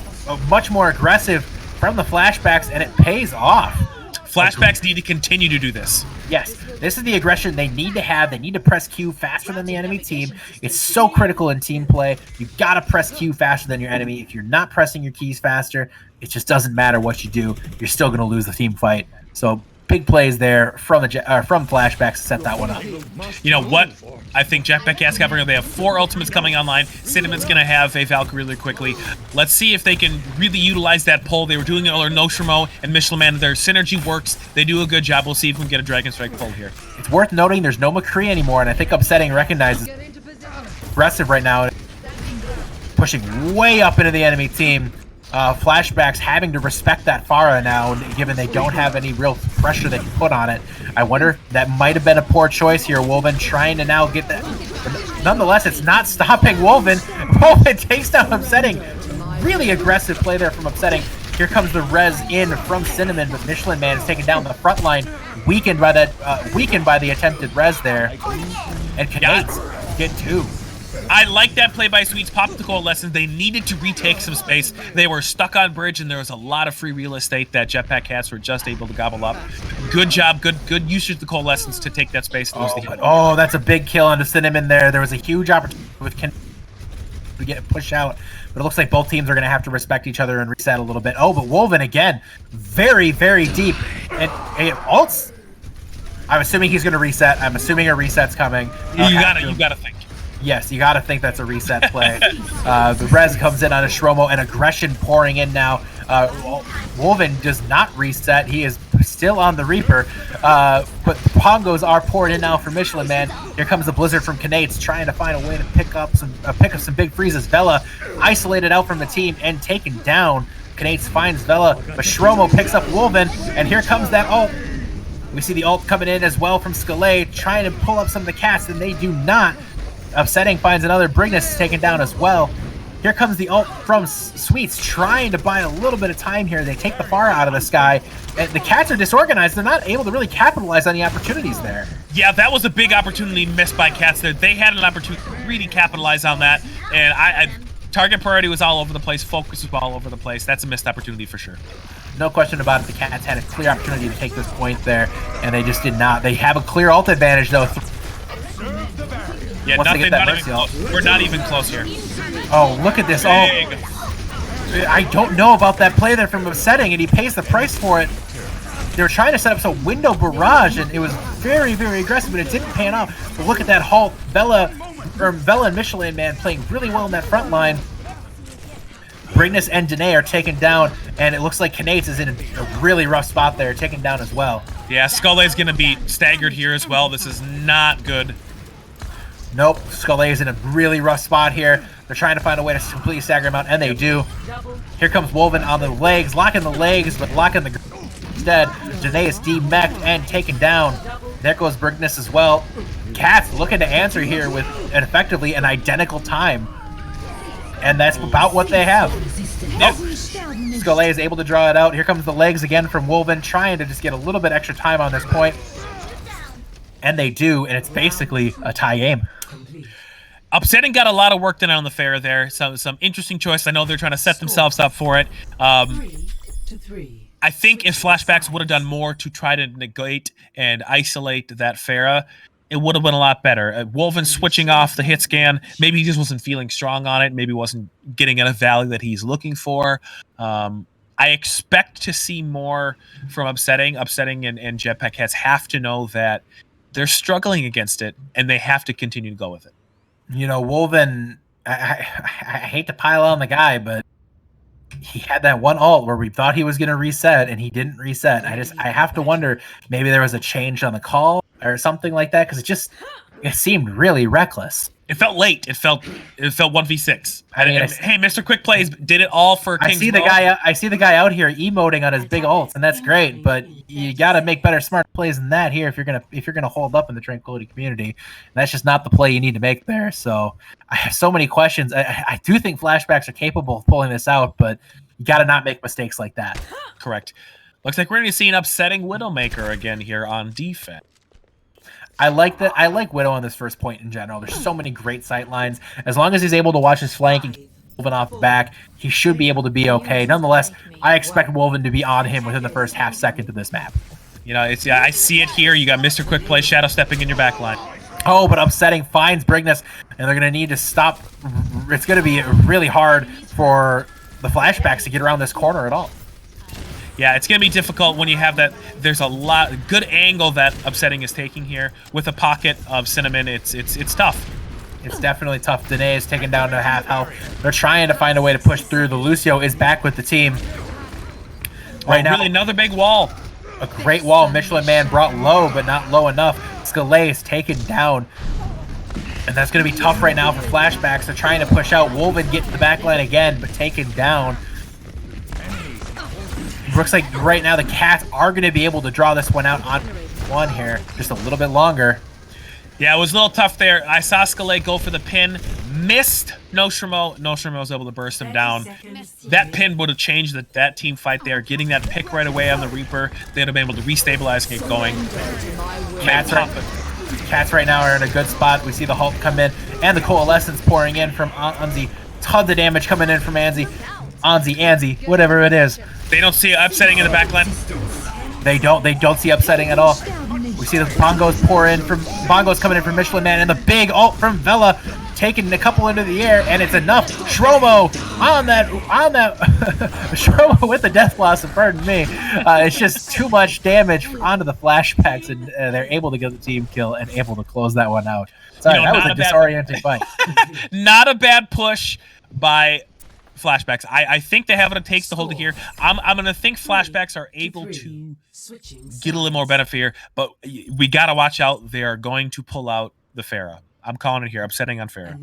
[SPEAKER 1] much more aggressive from the Flashbacks, and it pays off.
[SPEAKER 2] Flashbacks need to continue to do this.
[SPEAKER 1] Yes, this is the aggression they need to have. They need to press Q faster than the enemy team. It's so critical in team play. You've got to press Q faster than your enemy. If you're not pressing your keys faster, it just doesn't matter what you do. You're still going to lose the team fight. So big plays there from Flashbacks to set that one up.
[SPEAKER 2] You know what? I think Jetpack Cats covering. They have 4 ultimates coming online. Cinnamon's going to have a Valkyrie really quickly. Let's see if they can really utilize that pull. They were doing it or no Shremo and Michelin Man. Their synergy works. They do a good job. We'll see if we can get a Dragon Strike pull here.
[SPEAKER 1] It's worth noting there's no McCree anymore, and I think Upsetting recognizes aggressive right now, pushing way up into the enemy team. Flashbacks having to respect that Pharah now, given they don't have any real pressure they can put on it. I wonder if that might have been a poor choice here. Wolven trying to now get that. But nonetheless, it's not stopping Wolven. Wolven takes down Upsetting. Really aggressive play there from Upsetting. Here comes the res in from Cinnamon, but Michelin Man is taken down the front line, weakened by the attempted res there. And Knates get 2.
[SPEAKER 2] I like that play by Sweets. Popped the Coalescence. They needed to retake some space. They were stuck on bridge, and there was a lot of free real estate that Jetpack Cats were just able to gobble up. Good job. Good usage of the Coalescence to take that space.
[SPEAKER 1] Oh, that's a big kill onto Cinnamon there. There was a huge opportunity with to get push out, but it looks like both teams are going to have to respect each other and reset a little bit. Oh, but Wolven again, very, very deep. And ults. I'm assuming he's going to reset. I'm assuming a reset's coming.
[SPEAKER 2] You gotta think.
[SPEAKER 1] Yes, you got to think that's a reset play. The res comes in on a Shromo, and aggression pouring in now. Wolven does not reset. He is still on the Reaper, but Pongos are pouring in now for Michelin Man. Here comes the Blizzard from Knates, trying to find a way to pick up some big freezes. Vela isolated out from the team and taken down. Knates finds Vela, but Shromo picks up Wolven, and here comes that ult. We see the ult coming in as well from Scalay, trying to pull up some of the cats, and they do not. Upsetting finds another. Brignus taken down as well. Here comes the ult from Sweets, trying to buy a little bit of time here. They take the far out of the sky, and the cats are disorganized. They're not able to really capitalize on the opportunities there.
[SPEAKER 2] Yeah, that was a big opportunity missed by cats there. They had an opportunity to really capitalize on that, and target priority was all over the place. Focus was all over the place. That's a missed opportunity for sure.
[SPEAKER 1] No question about it. The cats had a clear opportunity to take this point there, and they just did not. They have a clear ult advantage, though.
[SPEAKER 2] Yeah, nothing. Not even close. We're not even close here.
[SPEAKER 1] Oh, look at this!
[SPEAKER 2] Big.
[SPEAKER 1] Oh, I don't know about that play there from Upsetting, and he pays the price for it. They were trying to set up some window barrage, and it was very, very aggressive, but it didn't pan out. But look at that halt. Vela and Michelin Man playing really well in that front line. Brignus and Danae are taken down, and it looks like Knates is in a really rough spot there, taken down as well.
[SPEAKER 2] Yeah, Skullay's going to be staggered here as well. This is not good.
[SPEAKER 1] Nope, Skullay's in a really rough spot here. They're trying to find a way to completely stagger him out, and they do. Here comes Wolven on the legs, locking the legs, but locking the instead. Danae is demeched and taken down. There goes Brignus as well. Cats looking to answer here with effectively an identical time. And that's about what they have. Nope. Scalay is able to draw it out. Here comes the legs again from Wolven, trying to just get a little bit extra time on this point. And they do, and it's basically a tie game.
[SPEAKER 2] Upsetting got a lot of work done on the fair there. Some interesting choice. I know they're trying to set themselves up for it. I think if Flashbacks would have done more to try to negate and isolate that Pharah, it would have been a lot better. Wolven switching off the hit scan. Maybe he just wasn't feeling strong on it. Maybe wasn't getting at a value that he's looking for. I expect to see more from Upsetting. Upsetting and Jetpack Cats have to know that they're struggling against it, and they have to continue to go with it.
[SPEAKER 1] You know, Wolven, I hate to pile on the guy, but he had that one ult where we thought he was going to reset, and he didn't reset. I have to wonder, maybe there was a change on the call or something like that, because it seemed really reckless.
[SPEAKER 2] It felt late. It felt 1v6. Hey, Mr. Quick Plays did it all for King's
[SPEAKER 1] I see the guy out here emoting on his big ults, and that's great, but you got to make better smart plays than that here if you're gonna hold up in the Tranquility community. And that's just not the play you need to make there. So I have so many questions. I do think Flashbacks are capable of pulling this out, but you got to not make mistakes like that.
[SPEAKER 2] Correct. Looks like we're going to see an upsetting Widowmaker again here on defense.
[SPEAKER 1] I like Widow on this first point in general. There's so many great sight lines. As long as he's able to watch his flank and keep Wolven off the back, he should be able to be okay. Nonetheless, I expect Wolven to be on him within the first half second of this map.
[SPEAKER 2] You know, I see it here. You got Mr. Quick Play shadow stepping in your back line.
[SPEAKER 1] Oh, but Upsetting finds Brignus, and they're going to need to stop. It's going to be really hard for the Flashbacks to get around this corner at all.
[SPEAKER 2] Yeah, it's going to be difficult when you have that. There's a good angle that Upsetting is taking here. With a pocket of Cinnamon, it's tough.
[SPEAKER 1] It's definitely tough. Danae is taken down to half health. They're trying to find a way to push through. The Lucio is back with the team.
[SPEAKER 2] Right now, really another big wall.
[SPEAKER 1] A great wall. Michelin Man brought low, but not low enough. Scalay is taken down. And that's going to be tough right now for Flashbacks. They're trying to push out. Wolven get to the back line again, but taken down. Looks like right now the Cats are going to be able to draw this one out on one here. Just a little bit longer.
[SPEAKER 2] Yeah, it was a little tough there. I saw Scalay go for the pin. Missed No Shremo. No Shremo was able to burst him down. That pin would have changed that team fight there. Getting that pick right away on the Reaper, they'd have been able to restabilize and get going.
[SPEAKER 1] Cats right now are in a good spot. We see the Hulk come in and the Coalescence pouring in from Anzi. Tons of damage coming in from Anzi, whatever it is.
[SPEAKER 2] They don't see Upsetting in the back line.
[SPEAKER 1] They don't see Upsetting at all. We see the Bongos coming in from Michelin Man, and the big ult from Vela taking a couple into the air, and it's enough. Shromo on that Shromo with the death blossom, pardon me. It's just too much damage onto the Flashbacks, and they're able to get the team kill and able to close that one out. Sorry, that was a disorienting fight.
[SPEAKER 2] Not a bad push by Flashbacks. I think they have what it takes to hold it here. I'm going to think Flashbacks are able to get a little more benefit here, but we got to watch out. They are going to pull out the Pharah. I'm calling it here. I'm setting on Pharah.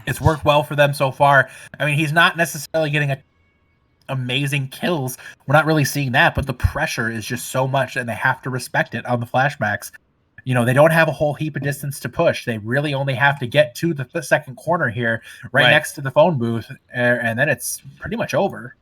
[SPEAKER 1] It's worked well for them so far. I mean, he's not necessarily getting amazing kills. We're not really seeing that, but the pressure is just so much, and they have to respect it on the Flashbacks. You know, they don't have a whole heap of distance to push. They really only have to get to the second corner here, right next to the phone booth, and then it's pretty much over.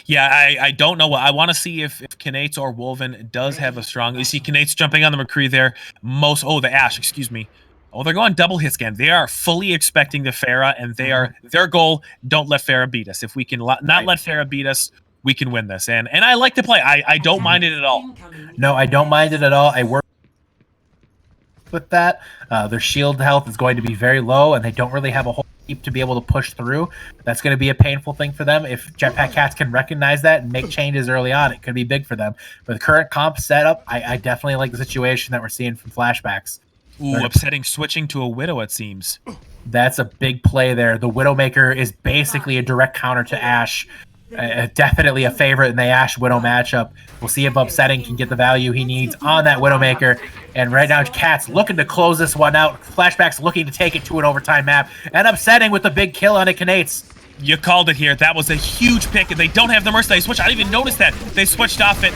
[SPEAKER 2] Yeah, I don't know. I want to see if Knates or Wolven does have a strong. You see Knates jumping on the McCree there. The Ash, excuse me. Oh, they're going double hit scan. They are fully expecting the Pharah, and they are their goal. Don't let Pharah beat us. If we can not let Pharah beat us, we can win this. And I like to play. I don't mind it at all.
[SPEAKER 1] No, I don't mind it at all. I work with that. Their shield health is going to be very low, and they don't really have a whole heap to be able to push through. That's going to be a painful thing for them. If Jetpack Cats can recognize that and make changes early on, it could be big for them. But the current comp setup, I definitely like the situation that we're seeing from Flashbacks.
[SPEAKER 2] Ooh, upsetting switching to a Widow, it seems.
[SPEAKER 1] That's a big play there. The Widowmaker is basically a direct counter to Ashe. Definitely a favorite in the Ashe Widow matchup. We'll see if Upsetting can get the value he needs on that Widowmaker. And right now, Cats looking to close this one out. Flashbacks looking to take it to an overtime map. And Upsetting with the big kill on it, Knates.
[SPEAKER 2] You called it here. That was a huge pick. They don't have the Mercenary switch. I didn't even notice that. They switched off it.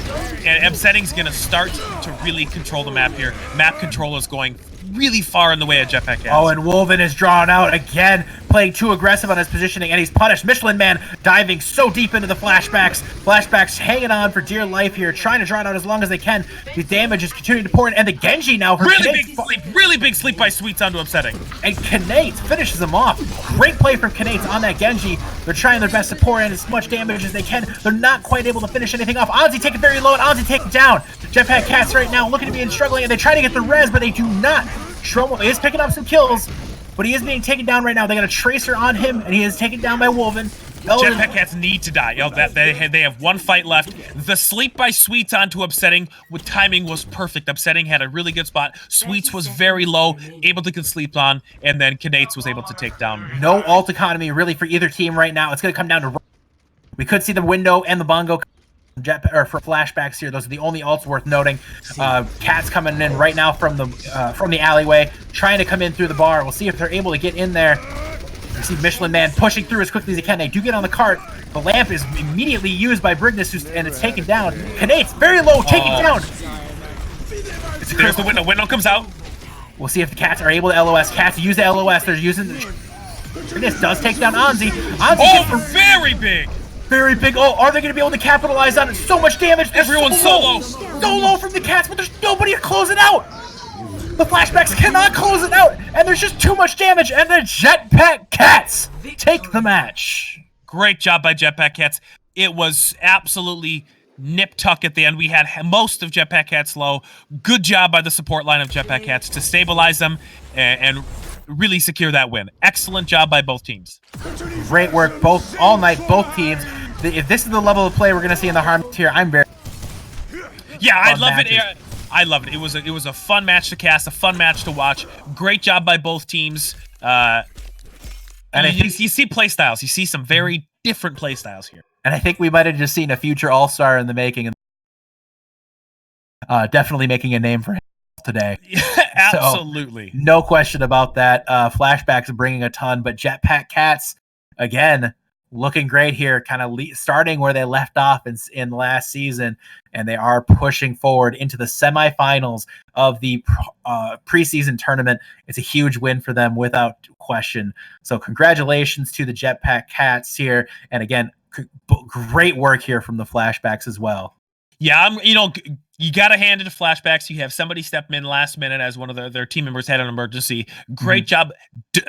[SPEAKER 2] And Upsetting's going to start to really control the map here. Map control is going really far in the way of Jetpack Cats.
[SPEAKER 1] Oh, and Wolven is drawn out again, playing too aggressive on his positioning, and he's punished. Michelin Man diving so deep into the Flashbacks. Flashbacks hanging on for dear life here, trying to draw it out as long as they can. The damage is continuing to pour in, and the Genji now.
[SPEAKER 2] Really big sleep by Sweets onto Upsetting.
[SPEAKER 1] And Knates finishes him off. Great play from Knates on that Genji. They're trying their best to pour in as much damage as they can. They're not quite able to finish anything off. Ozzy taking very low, and Ozzy taken down. Jetpack Cats right now looking to be struggling, and they try to get the res, but they do not. Stromo is picking up some kills, but he is being taken down right now. They got a Tracer on him, and he is taken down by Wolven.
[SPEAKER 2] Jetpack Cats need to die. They have one fight left. The sleep by Sweets onto Upsetting with timing was perfect. Upsetting had a really good spot. Sweets was very low, able to get sleeped on, and then Knates was able to take down.
[SPEAKER 1] No ult economy really for either team right now. It's going to come down to... We could see the window and the bongo for Flashbacks here. Those are the only ults worth noting. Cats coming in right now from the alleyway, trying to come in through the bar. We'll see if they're able to get in there. You see Michelin Man pushing through as quickly as he can. They do get on the cart. The lamp is immediately used by Brignus, and it's taken down. Knates, very low, taken down.
[SPEAKER 2] There's the window. Window comes out.
[SPEAKER 1] We'll see if the Cats are able to LOS. Cats use the LOS. They're using... Brignus does take down Anzi.
[SPEAKER 2] Very big.
[SPEAKER 1] Very big. Oh, are they going to be able to capitalize on it? So much damage.
[SPEAKER 2] Everyone's so low.
[SPEAKER 1] So low from the Cats, but there's nobody to close it out. The Flashbacks cannot close it out, and there's just too much damage, and the Jetpack Cats take the match.
[SPEAKER 2] Great job by Jetpack Cats. It was absolutely nip-tuck at the end. We had most of Jetpack Cats low. Good job by the support line of Jetpack Cats to stabilize them and really secure that win. Excellent job by both teams.
[SPEAKER 1] Great work all night, both teams. If this is the level of play we're going to see in the Harm tier, I'm very...
[SPEAKER 2] Yeah, I love it. I love it. It was a fun match to cast, a fun match to watch. Great job by both teams. And you see play styles. You see some very different play styles here.
[SPEAKER 1] And I think we might have just seen a future all-star in the making. Definitely making a name for him today.
[SPEAKER 2] Absolutely.
[SPEAKER 1] So, no question about that. Flashbacks bringing a ton, but Jetpack Cats, again, looking great here, kind of starting where they left off in last season, and they are pushing forward into the semifinals of the preseason tournament. It's a huge win for them without question. So congratulations to the Jetpack Cats here, and again, great work here from the Flashbacks as well.
[SPEAKER 2] Yeah, you got to hand it to Flashbacks. You have somebody step in last minute as one of their team members had an emergency. Great job.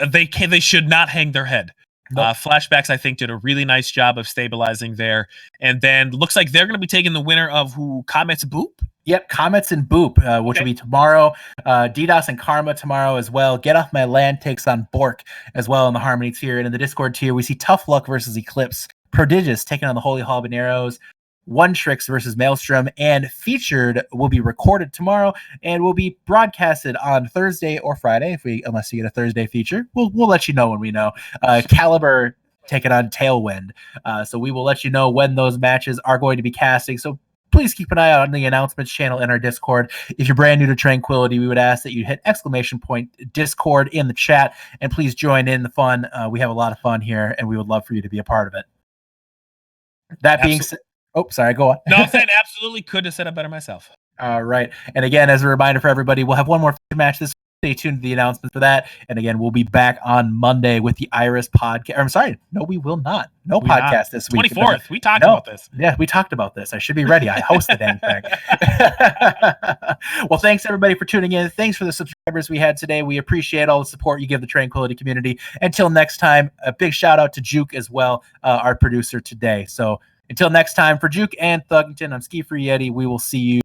[SPEAKER 2] They should not hang their head. Nope. Flashbacks, I think, did a really nice job of stabilizing there. And then looks like they're going to be taking the winner of Comets Boop?
[SPEAKER 1] Yep, Comets and Boop, which will be tomorrow. DDoS and Karma tomorrow as well. Get Off My Land takes on Bork as well in the Harmony tier. And in the Discord tier, we see Tough Luck versus Eclipse. Prodigious taking on the Holy Habaneros. One Tricks versus Maelstrom, and Featured will be recorded tomorrow and will be broadcasted on Thursday or Friday unless you get a Thursday feature. We'll let you know when we know. Caliber taking on Tailwind. So we will let you know when those matches are going to be casting. So please keep an eye out on the announcements channel in our Discord. If you're brand new to Tranquility, we would ask that you hit !Discord in the chat and please join in the fun. We have a lot of fun here and we would love for you to be a part of it. That being said, sorry, go on.
[SPEAKER 2] No, I said absolutely could have said it better myself.
[SPEAKER 1] All right. And again, as a reminder for everybody, we'll have one more match this week. Stay tuned to the announcements for that. And again, we'll be back on Monday with the Iris podcast. I'm sorry. No, we will not. No podcast this week.
[SPEAKER 2] 24th. We talked about this.
[SPEAKER 1] Yeah, we talked about this. I should be ready. I host the dang thing. Well, thanks everybody for tuning in. Thanks for the subscribers we had today. We appreciate all the support you give the Tranquility community. Until next time, a big shout out to Juke as well, our producer today. So until next time, for Juke and Thuggington, I'm Ski Free Yeti. We will see you.